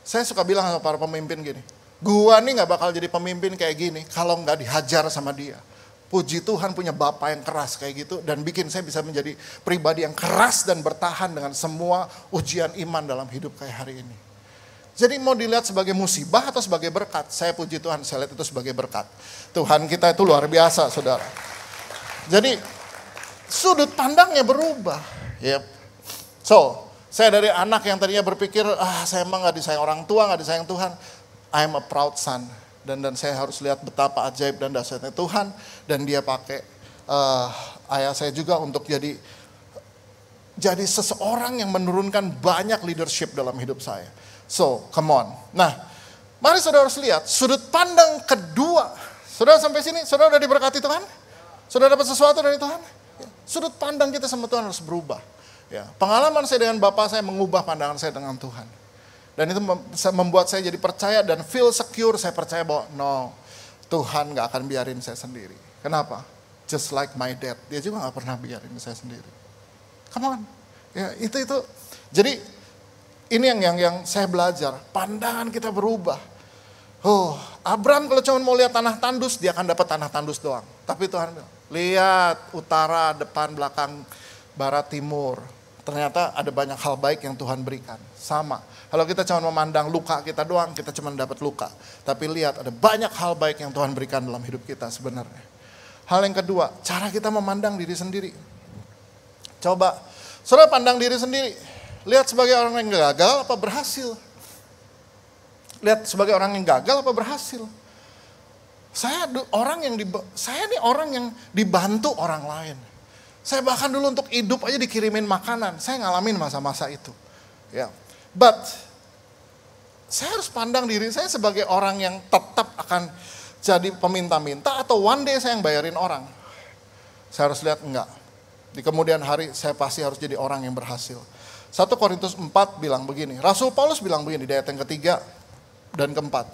saya suka bilang sama para pemimpin gini, gua nih gak bakal jadi pemimpin kayak gini kalau gak dihajar sama dia. Puji Tuhan punya bapak yang keras kayak gitu dan bikin saya bisa menjadi pribadi yang keras dan bertahan dengan semua ujian iman dalam hidup kayak hari ini. Jadi mau dilihat sebagai musibah atau sebagai berkat, saya puji Tuhan, saya lihat itu sebagai berkat. Tuhan kita itu luar biasa, saudara. Jadi sudut pandangnya berubah. Yep. So, saya dari anak yang tadinya berpikir, saya emang gak disayang orang tua, gak disayang Tuhan. I am a proud son. Dan saya harus lihat betapa ajaib dan dahsyatnya Tuhan. Dan dia pakai ayah saya juga untuk jadi seseorang yang menurunkan banyak leadership dalam hidup saya. So, come on. Nah, mari saudara harus lihat sudut pandang kedua. Saudara sampai sini, saudara udah diberkati Tuhan? Saudara dapat sesuatu dari Tuhan? Sudut pandang kita sama Tuhan harus berubah. Ya, pengalaman saya dengan Bapak saya mengubah pandangan saya dengan Tuhan. Dan itu membuat saya jadi percaya dan feel secure. Saya percaya bahwa Tuhan gak akan biarin saya sendiri. Kenapa? Just like my dad. Dia juga gak pernah biarin saya sendiri. Come on. Ya, itu. Jadi ini yang saya belajar. Pandangan kita berubah. Abraham kalau cuma mau lihat tanah tandus, dia akan dapat tanah tandus doang. Tapi Tuhan bilang, lihat utara, depan, belakang, barat, timur. Ternyata ada banyak hal baik yang Tuhan berikan. Sama. Kalau kita cuma memandang luka kita doang, kita cuma dapat luka. Tapi lihat ada banyak hal baik yang Tuhan berikan dalam hidup kita sebenarnya. Hal yang kedua, cara kita memandang diri sendiri. Coba, saudara pandang diri sendiri. Lihat sebagai orang yang gagal apa berhasil. Lihat sebagai orang yang gagal apa berhasil. Saya nih orang yang dibantu orang lain. Saya bahkan dulu untuk hidup aja dikirimin makanan. Saya ngalamin masa-masa itu. Ya. But saya harus pandang diri saya sebagai orang yang tetap akan jadi peminta-minta atau one day saya yang bayarin orang. Saya harus lihat enggak. Di kemudian hari saya pasti harus jadi orang yang berhasil. 1 Korintus 4 bilang begini. Rasul Paulus bilang begini di ayat yang ketiga dan keempat.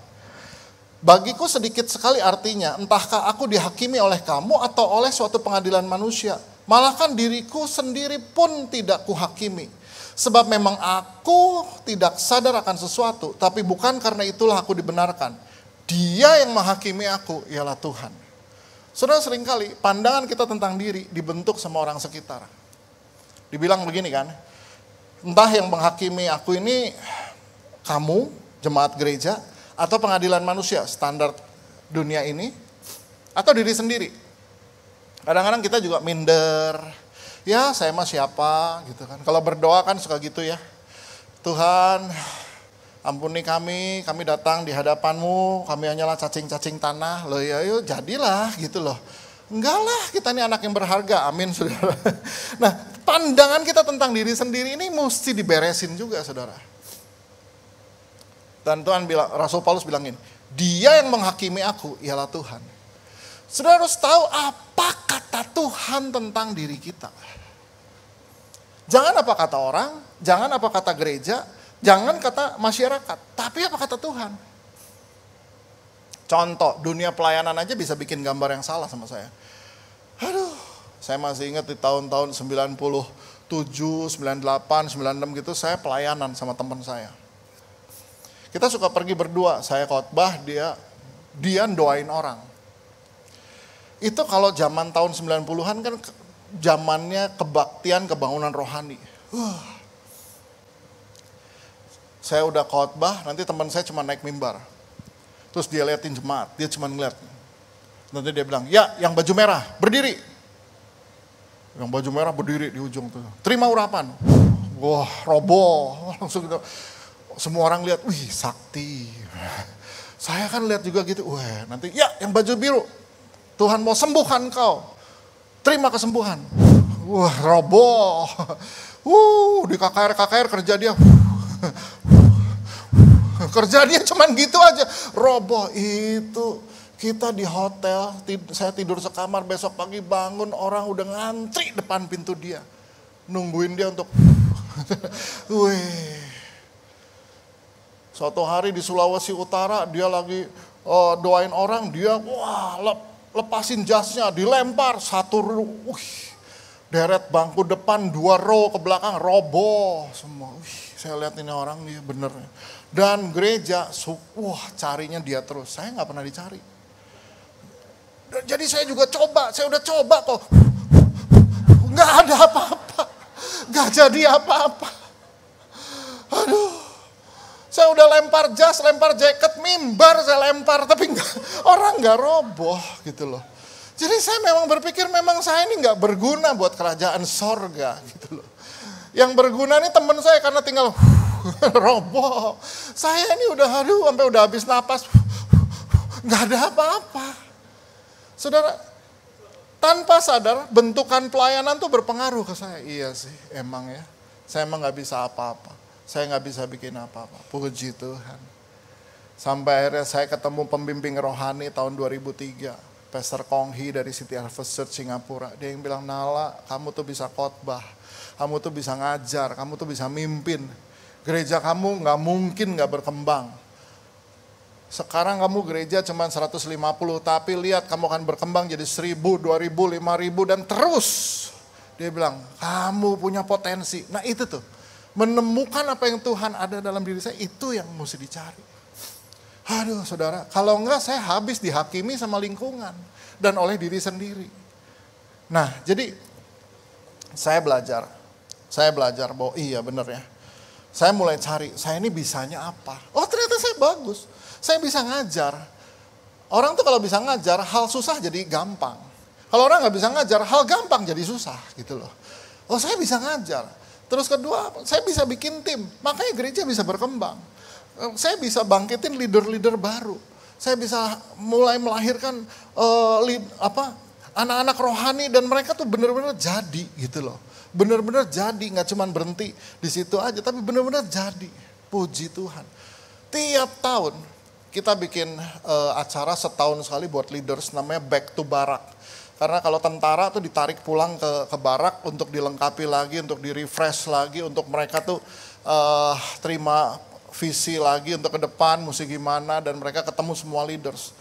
Bagiku sedikit sekali artinya, entahkah aku dihakimi oleh kamu atau oleh suatu pengadilan manusia. Malahkan diriku sendiri pun tidak kuhakimi. Sebab memang aku tidak sadar akan sesuatu, tapi bukan karena itulah aku dibenarkan. Dia yang menghakimi aku ialah Tuhan. Saudara, seringkali pandangan kita tentang diri dibentuk sama orang sekitar. Dibilang begini kan, entah yang menghakimi aku ini kamu, jemaat gereja, atau pengadilan manusia, standar dunia ini, atau diri sendiri. Kadang-kadang kita juga minder, ya saya mah siapa gitu kan. Kalau berdoa kan suka gitu ya. Tuhan, ampuni kami datang di hadapan-Mu, kami hanyalah cacing-cacing tanah. Loh ya yuk jadilah gitu loh. Enggak lah, kita ini anak yang berharga, amin saudara. Nah, pandangan kita tentang diri sendiri ini mesti diberesin juga saudara. Dan Tuhan bilang, Rasul Paulus bilang ini, dia yang menghakimi aku ialah Tuhan. Saudara harus tahu apa kata Tuhan tentang diri kita. Jangan apa kata orang, jangan apa kata gereja, jangan kata masyarakat, tapi apa kata Tuhan. Contoh, dunia pelayanan aja bisa bikin gambar yang salah sama saya. Aduh, saya masih ingat di tahun-tahun 97, 98, 96 gitu, saya pelayanan sama teman saya. Kita suka pergi berdua, saya khotbah, dia doain orang. Itu kalau zaman tahun 90-an kan zamannya kebaktian, kebangunan rohani. Saya udah khotbah, nanti teman saya cuma naik mimbar. Terus dia liatin jemaat, dia cuma ngeliat. Nanti dia bilang, ya yang baju merah berdiri. Yang baju merah berdiri di ujung tuh. Terima urapan. Wah, roboh. Langsung gitu. Semua orang lihat, wih sakti. Saya kan lihat juga gitu, wah nanti ya yang baju biru. Tuhan mau sembuhkan kau. Terima kesembuhan. Wah, roboh. Di KKR kerja dia. Kerja dia cuman gitu aja. Roboh itu. Kita di hotel, saya tidur sekamar, besok pagi bangun orang udah ngantri depan pintu dia. Nungguin dia untuk. Wih. Suatu hari di Sulawesi Utara dia lagi doain orang, dia lepasin jasnya, dilempar satu, deret bangku depan 2 row ke belakang roboh semua. Saya lihat ini orang dia bener. Dan gereja, carinya dia terus. Saya nggak pernah dicari. Jadi saya juga coba, saya udah coba kok. Nggak ada apa-apa. Nggak jadi apa-apa. Aduh. Saya udah lempar jas, lempar jaket, mimbar saya lempar. Tapi orang nggak roboh gitu loh. Jadi saya memang berpikir memang saya ini nggak berguna buat kerajaan sorga gitu loh. Yang berguna ini teman saya karena tinggal roboh. Saya ini udah sampai udah habis napas. Nggak ada apa-apa. Saudara, tanpa sadar bentukan pelayanan tuh berpengaruh ke saya. Iya sih, emang ya. Saya emang gak bisa apa-apa. Saya gak bisa bikin apa-apa. Puji Tuhan. Sampai akhirnya saya ketemu pembimbing rohani tahun 2003. Pastor Kong Hee dari City Harvest Church Singapura. Dia yang bilang, Nala, kamu tuh bisa khotbah. Kamu tuh bisa ngajar. Kamu tuh bisa mimpin. Gereja kamu gak mungkin gak berkembang. Sekarang kamu gereja cuma 150, tapi lihat kamu akan berkembang jadi 1000, 2000, 5000 dan terus. Dia bilang, kamu punya potensi. Nah itu tuh, menemukan apa yang Tuhan ada dalam diri saya, itu yang mesti dicari. Aduh saudara, kalau enggak saya habis dihakimi sama lingkungan dan oleh diri sendiri. Nah jadi saya belajar bahwa iya bener ya. Saya mulai cari, saya ini bisanya apa? Oh ternyata saya bagus. Saya bisa ngajar. Orang tuh kalau bisa ngajar, hal susah jadi gampang. Kalau orang nggak bisa ngajar, hal gampang jadi susah gitu loh. Oh saya bisa ngajar. Terus kedua, saya bisa bikin tim. Makanya gereja bisa berkembang. Saya bisa bangkitin leader-leader baru. Saya bisa mulai melahirkan anak-anak rohani dan mereka tuh benar-benar jadi gitu loh. Benar-benar jadi, nggak cuma berhenti di situ aja, tapi benar-benar jadi. Puji Tuhan. Tiap tahun kita bikin acara setahun sekali buat leaders namanya Back to Barak. Karena kalau tentara tuh ditarik pulang ke barak untuk dilengkapi lagi, untuk di-refresh lagi, untuk mereka tuh terima visi lagi untuk ke depan, mesti gimana, dan mereka ketemu semua leaders.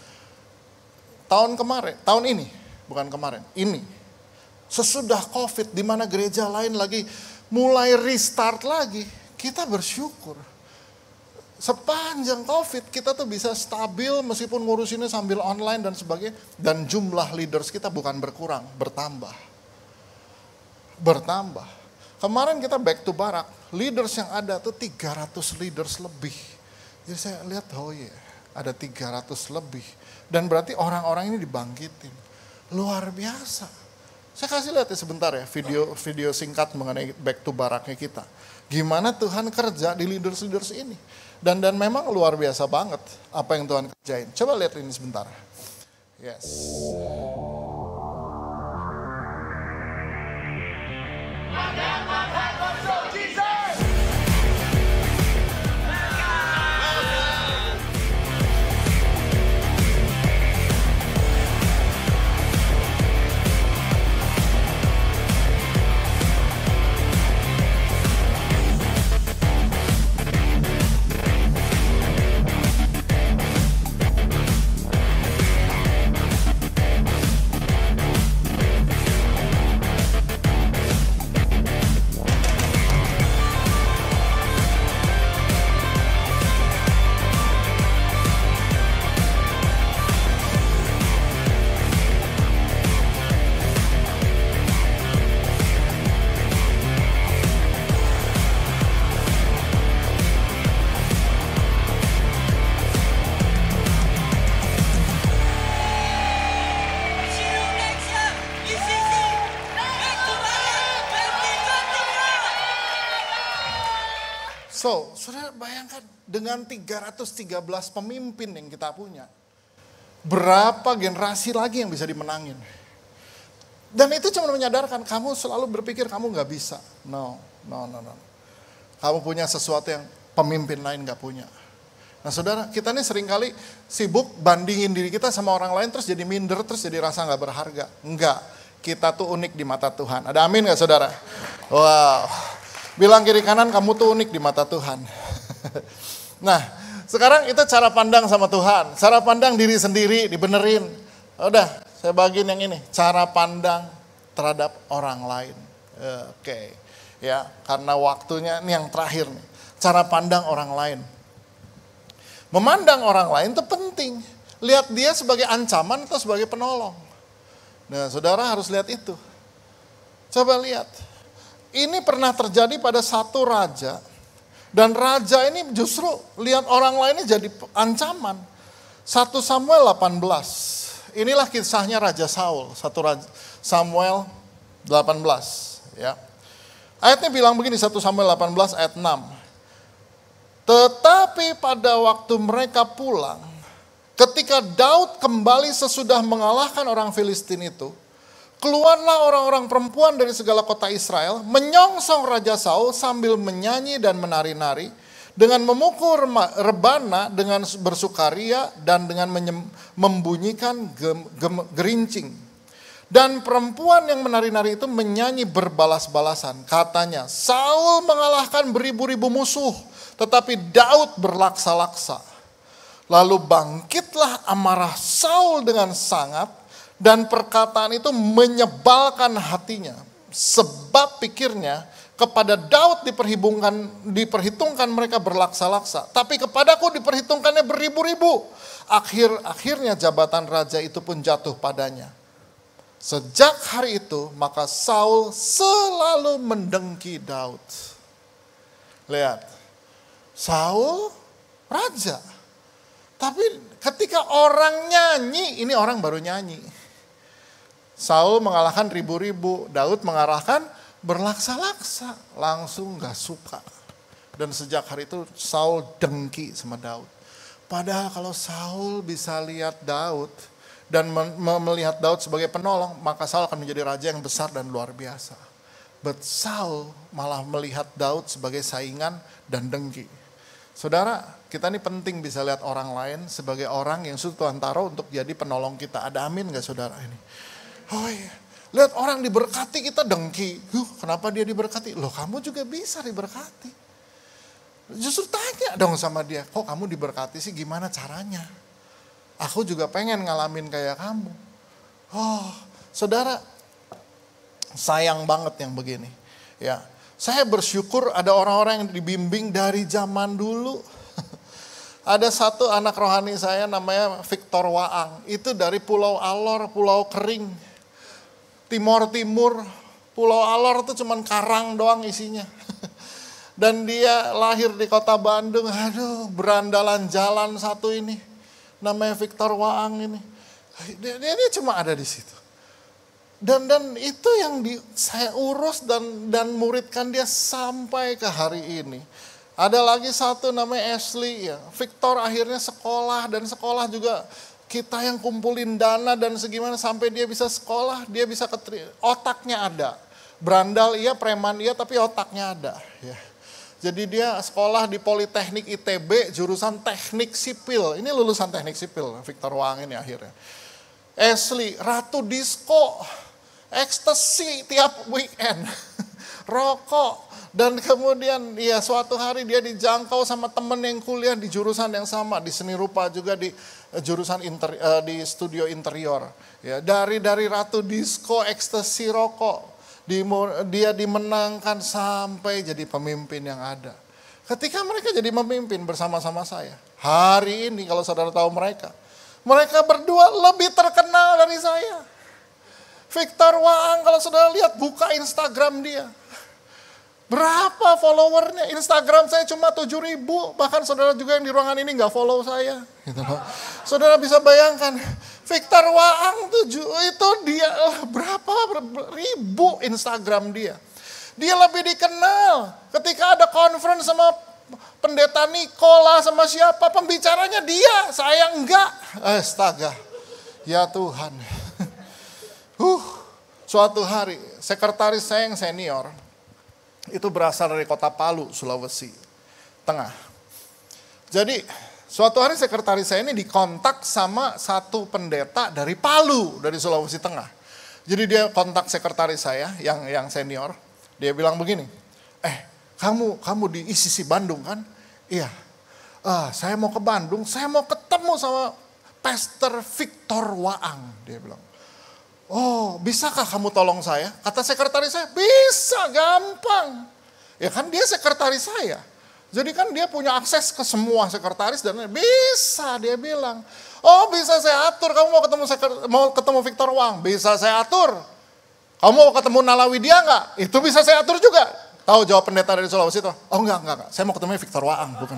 Tahun ini, bukan kemarin, ini. Sesudah COVID, di mana gereja lain lagi mulai restart lagi, kita bersyukur. Sepanjang COVID kita tuh bisa stabil meskipun ngurusinnya sambil online dan sebagainya. Dan jumlah leaders kita bukan berkurang, bertambah. Kemarin kita back to barak, leaders yang ada tuh 300 leaders lebih. Jadi saya lihat, oh iya, ada 300 lebih. Dan berarti orang-orang ini dibangkitin. Luar biasa. Saya kasih lihat ya sebentar ya, video singkat mengenai back to baraknya kita. Gimana Tuhan kerja di leaders-leaders ini. Dan memang luar biasa banget apa yang Tuhan kerjain. Coba lihat ini sebentar. Yes. So, saudara bayangkan dengan 313 pemimpin yang kita punya. Berapa generasi lagi yang bisa dimenangin? Dan itu cuma menyadarkan kamu selalu berpikir kamu gak bisa. No. Kamu punya sesuatu yang pemimpin lain gak punya. Nah saudara, kita ini seringkali sibuk bandingin diri kita sama orang lain terus jadi minder, terus jadi rasa gak berharga. Enggak, kita tuh unik di mata Tuhan. Ada amin gak saudara? Wow, bilang kiri kanan kamu tuh unik di mata Tuhan. Nah, sekarang itu cara pandang sama Tuhan. Cara pandang diri sendiri, dibenerin. Udah, saya bagiin yang ini. Cara pandang terhadap orang lain. Oke. Ya, karena waktunya, ini yang terakhir nih. Cara pandang orang lain. Memandang orang lain itu penting. Lihat dia sebagai ancaman atau sebagai penolong. Nah, saudara harus lihat itu. Coba lihat. Ini pernah terjadi pada satu raja. Dan raja ini justru lihat orang lainnya jadi ancaman. 1 Samuel 18. Inilah kisahnya Raja Saul. 1 Samuel 18. Ya. Ayatnya bilang begini, 1 Samuel 18 ayat 6. Tetapi pada waktu mereka pulang, ketika Daud kembali sesudah mengalahkan orang Filistin itu, keluarlah orang-orang perempuan dari segala kota Israel, menyongsong Raja Saul sambil menyanyi dan menari-nari, dengan memukul rebana, dengan bersukaria, dan dengan membunyikan gerincing. Dan perempuan yang menari-nari itu menyanyi berbalas-balasan. Katanya, Saul mengalahkan beribu-ribu musuh, tetapi Daud berlaksa-laksa. Lalu bangkitlah amarah Saul dengan sangat, dan perkataan itu menyebalkan hatinya. Sebab pikirnya, kepada Daud diperhitungkan mereka berlaksa-laksa. Tapi kepadaku diperhitungkannya beribu-ribu. Akhirnya jabatan raja itu pun jatuh padanya. Sejak hari itu, maka Saul selalu mendengki Daud. Lihat, Saul raja. Tapi ketika orang nyanyi, ini orang baru nyanyi. Saul mengalahkan ribu-ribu, Daud mengalahkan berlaksa-laksa. Langsung gak suka. Dan sejak hari itu Saul dengki sama Daud. Padahal kalau Saul bisa lihat Daud dan melihat Daud sebagai penolong, maka Saul akan menjadi raja yang besar dan luar biasa. But Saul malah melihat Daud sebagai saingan dan dengki. Saudara, kita ini penting bisa lihat orang lain sebagai orang yang sudah Tuhan taruh untuk jadi penolong kita. Ada amin gak saudara ini? Oh iya, lihat orang diberkati kita dengki. Kenapa dia diberkati? Loh kamu juga bisa diberkati. Justru tanya dong sama dia, kok kamu diberkati sih, gimana caranya? Aku juga pengen ngalamin kayak kamu. Oh, saudara, sayang banget yang begini. Ya, saya bersyukur ada orang-orang yang dibimbing dari zaman dulu. Ada satu anak rohani saya namanya Victor Waang. Itu dari Pulau Alor, Pulau Kering. Timur, Pulau Alor itu cuman karang doang isinya. Dan dia lahir di kota Bandung. Aduh, berandalan jalan satu ini. Namanya Victor Waang ini. Dia cuma ada di situ. Dan itu yang saya urus dan muridkan dia sampai ke hari ini. Ada lagi satu namanya Ashley ya. Victor akhirnya sekolah dan sekolah juga kita yang kumpulin dana dan segimana sampai dia bisa sekolah, dia bisa otaknya ada. Berandal iya, preman iya, tapi otaknya ada. Ya. Jadi dia sekolah di Politeknik ITB, jurusan teknik sipil. Ini lulusan teknik sipil, Victor Waang ini akhirnya. Ashley, ratu disco, ekstasi tiap weekend, rokok. Dan kemudian ya suatu hari dia dijangkau sama temen yang kuliah di jurusan yang sama, di seni rupa juga di jurusan di studio interior. Ya, dari ratu disco, ekstasi, rokok, dia dimenangkan sampai jadi pemimpin yang ada. Ketika mereka jadi pemimpin bersama-sama saya, hari ini kalau saudara tahu mereka berdua lebih terkenal dari saya. Victor Waang kalau saudara lihat buka Instagram dia. Berapa followernya? Instagram saya cuma 7.000. Bahkan saudara juga yang di ruangan ini gak follow saya. Gitu loh. Saudara bisa bayangkan. Victor Waang itu dia berapa ribu Instagram dia. Dia lebih dikenal. Ketika ada conference sama pendeta Nikola sama siapa, pembicaranya dia, saya enggak. Astaga, ya Tuhan. Suatu hari, sekretaris saya yang senior, itu berasal dari kota Palu, Sulawesi Tengah. Jadi, suatu hari sekretaris saya ini dikontak sama satu pendeta dari Palu, dari Sulawesi Tengah. Jadi dia kontak sekretaris saya yang senior, dia bilang begini, kamu di ICC Bandung kan? Iya. Saya mau ke Bandung, saya mau ketemu sama Pastor Victor Waang, dia bilang. Oh, bisakah kamu tolong saya? Kata sekretaris saya, bisa, gampang. Ya kan dia sekretaris saya. Jadi kan dia punya akses ke semua sekretaris dan bisa, dia bilang. Oh, bisa saya atur, kamu mau ketemu Victor Waang? Bisa saya atur. Kamu mau ketemu Nalawi dia enggak? Itu bisa saya atur juga. Tahu jawab pendeta dari Sulawesi itu? Oh enggak. Saya mau ketemu Victor Waang, bukan.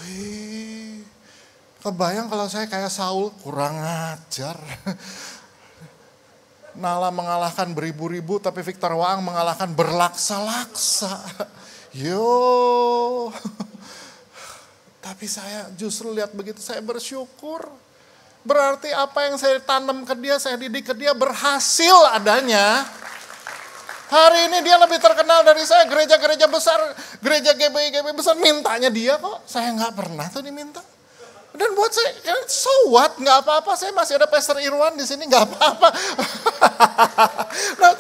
Wih, kebayang kalau saya kayak Saul, kurang ajar. Nala mengalahkan beribu-ribu, tapi Victor Waang mengalahkan berlaksa-laksa. Yo, tapi saya justru lihat begitu, saya bersyukur. Berarti apa yang saya tanam ke dia, saya didik ke dia berhasil adanya. Hari ini dia lebih terkenal dari saya, gereja-gereja besar, gereja GBI besar, mintanya dia kok. Saya nggak pernah tuh diminta. Dan buat saya, so what, nggak apa-apa, saya masih ada Pastor Irwan di sini, nggak apa-apa. Nah,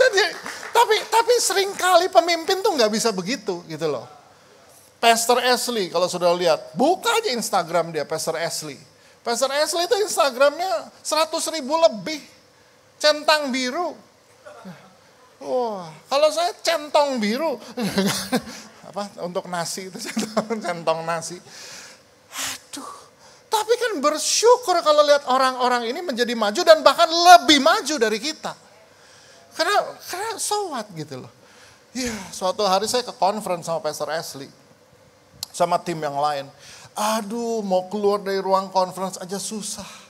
tapi seringkali pemimpin tuh nggak bisa begitu gitu loh. Pastor Ashley, kalau sudah lihat, buka aja Instagram dia, Pastor Ashley. Pastor Ashley itu Instagramnya 100.000 lebih, centang biru. Wah, kalau saya centong biru, apa untuk nasi itu centong nasi. Aduh. Tapi kan bersyukur kalau lihat orang-orang ini menjadi maju dan bahkan lebih maju dari kita. Karena so what gitu loh. Ya, suatu hari saya ke conference sama Pastor Ashley. Sama tim yang lain. Aduh, mau keluar dari ruang conference aja susah.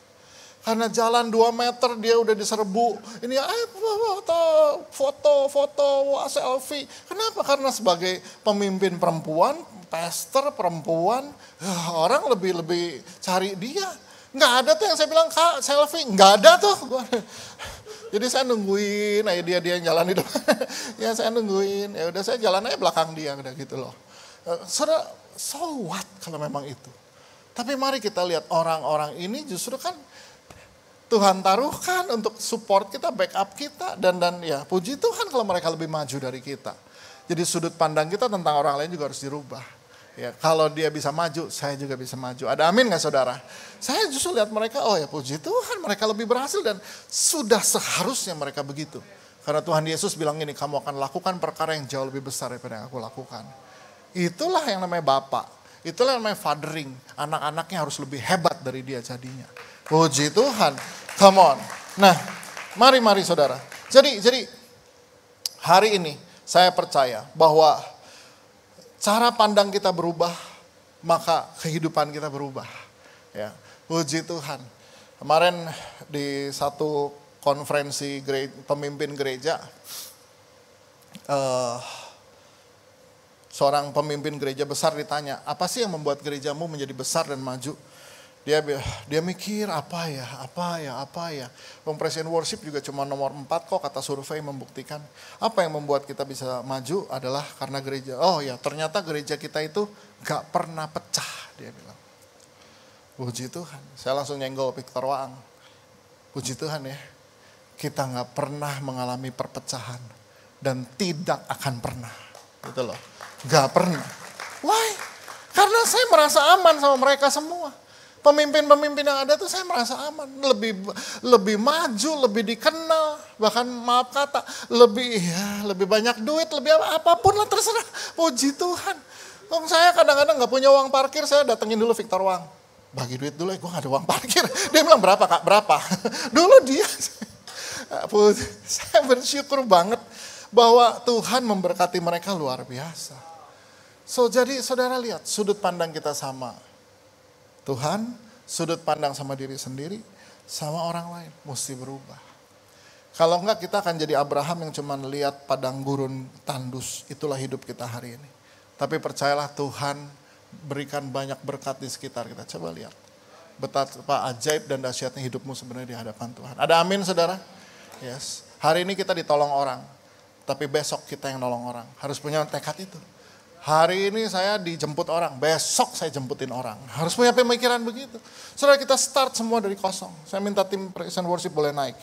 Karena jalan 2 meter dia udah diserbu. Ini foto, selfie. Kenapa? Karena sebagai pemimpin perempuan, pastor perempuan, orang lebih cari dia. Nggak ada tuh yang saya bilang, Kak, selfie. Nggak ada tuh. Jadi saya nungguin, dia yang jalan di depan. Ya saya nungguin, ya udah saya jalan aja belakang dia, udah gitu loh. Saudara, so what kalau memang itu. Tapi mari kita lihat orang-orang ini justru kan Tuhan taruhkan untuk support kita, backup kita, dan ya puji Tuhan kalau mereka lebih maju dari kita. Jadi sudut pandang kita tentang orang lain juga harus dirubah. Ya, kalau dia bisa maju, saya juga bisa maju. Ada amin gak saudara? Saya justru lihat mereka, oh ya puji Tuhan mereka lebih berhasil dan sudah seharusnya mereka begitu. Karena Tuhan Yesus bilang ini, kamu akan lakukan perkara yang jauh lebih besar daripada yang aku lakukan. Itulah yang namanya Bapak. Itulah yang namanya fathering. Anak-anaknya harus lebih hebat dari dia jadinya. Puji Tuhan. Come on. Nah, mari saudara. Jadi hari ini saya percaya bahwa cara pandang kita berubah, maka kehidupan kita berubah. Ya, puji Tuhan. Kemarin di satu konferensi pemimpin gereja, seorang pemimpin gereja besar ditanya, apa sih yang membuat gerejamu menjadi besar dan maju? Dia mikir apa ya. Presiden worship juga cuma nomor 4 kok, kata survei membuktikan. Apa yang membuat kita bisa maju adalah karena gereja. Oh ya, ternyata gereja kita itu gak pernah pecah, dia bilang. Puji Tuhan. Saya langsung nyenggol Victor Waang. Puji Tuhan ya. Kita gak pernah mengalami perpecahan. Dan tidak akan pernah. Gitu loh. Gak pernah. Why? Karena saya merasa aman sama mereka semua. Pemimpin-pemimpin yang ada tuh saya merasa aman. Lebih maju, lebih dikenal. Bahkan maaf kata, lebih banyak duit, lebih apapun lah terserah. Puji Tuhan. Saya kadang-kadang gak punya uang parkir, saya datengin dulu Victor Waang. Bagi duit dulu, gue gak ada uang parkir. Dia bilang berapa Kak? Berapa? Dulu dia. Saya bersyukur banget bahwa Tuhan memberkati mereka luar biasa. Jadi saudara lihat, sudut pandang kita sama Tuhan, sudut pandang sama diri sendiri, sama orang lain, mesti berubah. Kalau enggak kita akan jadi Abraham yang cuma lihat padang gurun tandus, itulah hidup kita hari ini. Tapi percayalah Tuhan berikan banyak berkat di sekitar kita. Coba lihat betapa ajaib dan dahsyatnya hidupmu sebenarnya di hadapan Tuhan. Ada amin saudara? Yes. Hari ini kita ditolong orang, tapi besok kita yang nolong orang. Harus punya tekad itu. Hari ini saya dijemput orang, besok saya jemputin orang. Harus punya pemikiran begitu. Saudara, kita start semua dari kosong. Saya minta tim praise and worship boleh naik.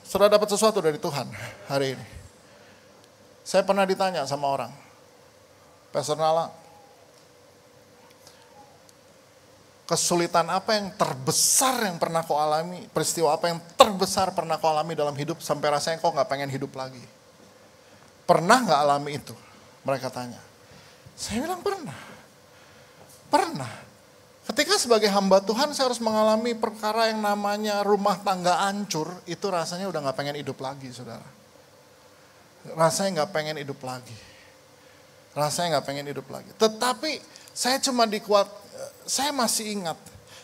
Saudara dapat sesuatu dari Tuhan hari ini. Saya pernah ditanya sama orang, Pastor Nala, kesulitan apa yang terbesar yang pernah kau alami, peristiwa apa yang terbesar pernah kau alami dalam hidup sampai rasanya kau gak pengen hidup lagi? Pernah gak alami itu? Mereka tanya. Saya bilang pernah. Pernah. Ketika sebagai hamba Tuhan saya harus mengalami perkara yang namanya rumah tangga hancur, itu rasanya udah gak pengen hidup lagi, saudara. Rasanya gak pengen hidup lagi. Rasanya gak pengen hidup lagi. Tetapi saya cuma saya masih ingat,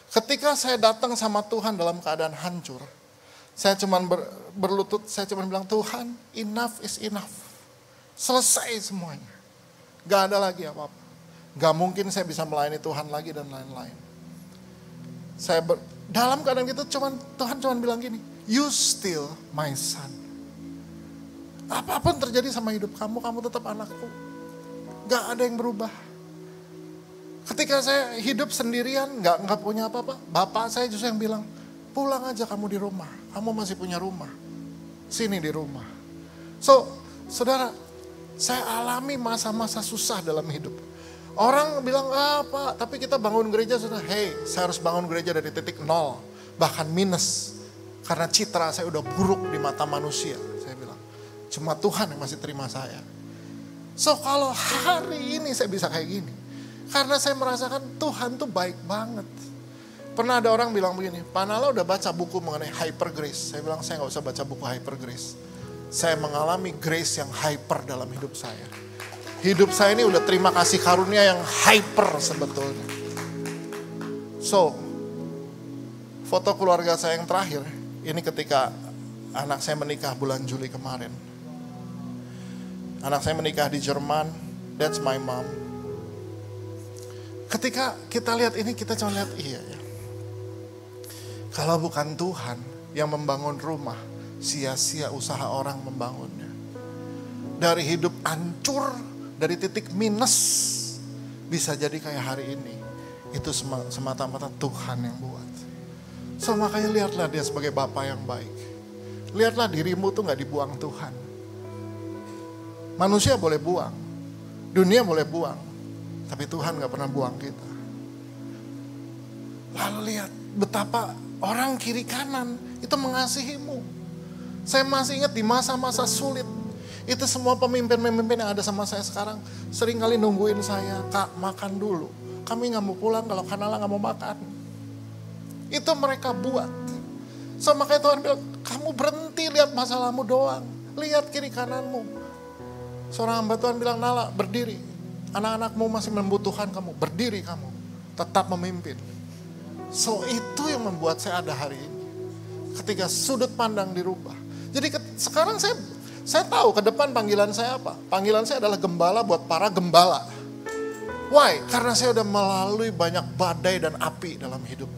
ketika saya datang sama Tuhan dalam keadaan hancur, saya cuma berlutut, saya cuma bilang, Tuhan, enough is enough. Selesai semuanya. Gak ada lagi apa-apa. Gak mungkin saya bisa melayani Tuhan lagi dan lain-lain. Dalam keadaan itu Tuhan cuma bilang gini, you still my son. Apapun terjadi sama hidup kamu, kamu tetap anakku. Gak ada yang berubah. Ketika saya hidup sendirian, nggak punya apa-apa, bapak saya justru yang bilang, pulang aja kamu di rumah, kamu masih punya rumah, sini di rumah. So, saudara, saya alami masa-masa susah dalam hidup. Orang bilang, Pak, tapi kita bangun gereja sudah, saya harus bangun gereja dari titik nol, bahkan minus, karena citra saya udah buruk di mata manusia. Saya bilang, cuma Tuhan yang masih terima saya. So, kalau hari ini saya bisa kayak gini, karena saya merasakan Tuhan tuh baik banget. Pernah ada orang bilang begini, Pak Nala udah baca buku mengenai hyper grace. Saya bilang, saya gak usah baca buku hyper grace. Saya mengalami grace yang hyper dalam hidup saya. Hidup saya ini udah terima kasih karunia yang hyper sebetulnya. So, foto keluarga saya yang terakhir, ini ketika anak saya menikah bulan Juli kemarin. Anak saya menikah di Jerman, that's my mom. Ketika kita lihat ini, kita cuma lihat, iya ya. Kalau bukan Tuhan yang membangun rumah, sia-sia usaha orang membangunnya. Dari hidup hancur, dari titik minus, bisa jadi kayak hari ini. Itu semata-mata Tuhan yang buat. So makanya lihatlah dia sebagai Bapa yang baik. Lihatlah dirimu tuh gak dibuang Tuhan. Manusia boleh buang, dunia boleh buang. Tapi Tuhan gak pernah buang kita. Lalu lihat betapa orang kiri kanan itu mengasihimu. Saya masih ingat di masa-masa sulit. Itu semua pemimpin-pemimpin yang ada sama saya sekarang sering kali nungguin saya, Kak makan dulu. Kami gak mau pulang kalau Kanala gak mau makan. Itu mereka buat. So makanya Tuhan bilang, kamu berhenti lihat masalahmu doang. Lihat kiri kananmu. Seorang hamba Tuhan bilang, Nala berdiri. Anak-anakmu masih membutuhkan kamu, berdiri kamu, tetap memimpin. So itu yang membuat saya ada hari ini. Ketika sudut pandang dirubah. Jadi sekarang saya tahu ke depan panggilan saya apa. Panggilan saya adalah gembala buat para gembala. Why? Karena saya udah melalui banyak badai dan api dalam hidup.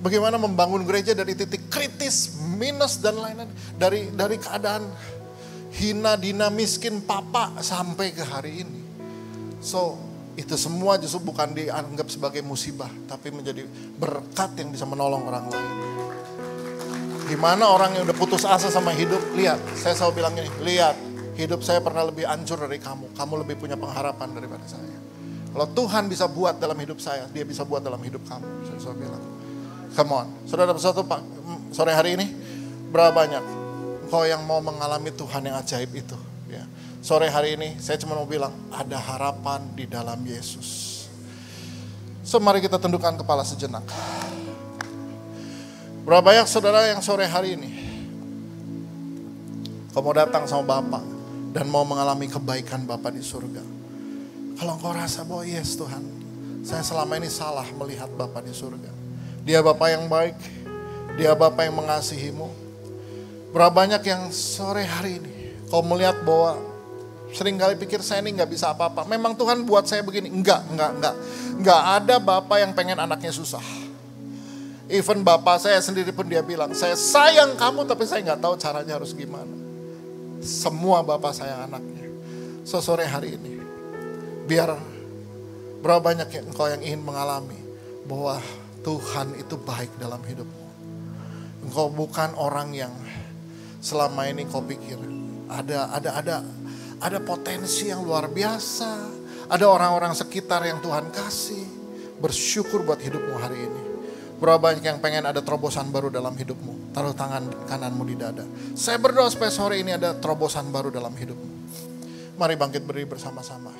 Bagaimana membangun gereja dari titik kritis, minus dan lain-lain. Dari keadaan hina, dina, miskin, papa sampai ke hari ini. So, itu semua justru bukan dianggap sebagai musibah, tapi menjadi berkat yang bisa menolong orang lain. Gimana orang yang udah putus asa sama hidup, lihat, saya selalu bilang gini, lihat, hidup saya pernah lebih hancur dari kamu lebih punya pengharapan daripada saya. Kalau Tuhan bisa buat dalam hidup saya, dia bisa buat dalam hidup kamu, saya selalu bilang. Come on, saudara satu sore hari ini, berapa banyak engkau yang mau mengalami Tuhan yang ajaib itu, ya. Sore hari ini saya cuma mau bilang ada harapan di dalam Yesus. So mari kita tundukkan kepala sejenak. Berapa banyak saudara yang sore hari ini kau mau datang sama Bapa dan mau mengalami kebaikan Bapa di surga. Kalau engkau rasa bahwa yes Tuhan, saya selama ini salah melihat Bapa di surga. Dia Bapa yang baik, dia Bapa yang mengasihimu. Berapa banyak yang sore hari ini Kau melihat bahwa seringkali pikir saya ini nggak bisa apa-apa. Memang Tuhan buat saya begini. Enggak. Nggak ada bapak yang pengen anaknya susah. Even bapak saya sendiri pun dia bilang, saya sayang kamu tapi saya nggak tahu caranya harus gimana. Semua bapak sayang anaknya. So sore hari ini, biar berapa banyak engkau yang ingin mengalami bahwa Tuhan itu baik dalam hidupmu. Engkau bukan orang yang selama ini kau pikir ada potensi yang luar biasa. Ada orang-orang sekitar yang Tuhan kasih. Bersyukur buat hidupmu hari ini. Berapa banyak yang pengen ada terobosan baru dalam hidupmu. Taruh tangan kananmu di dada. Saya berdoa supaya sore ini ada terobosan baru dalam hidupmu. Mari bangkit berdiri bersama-sama.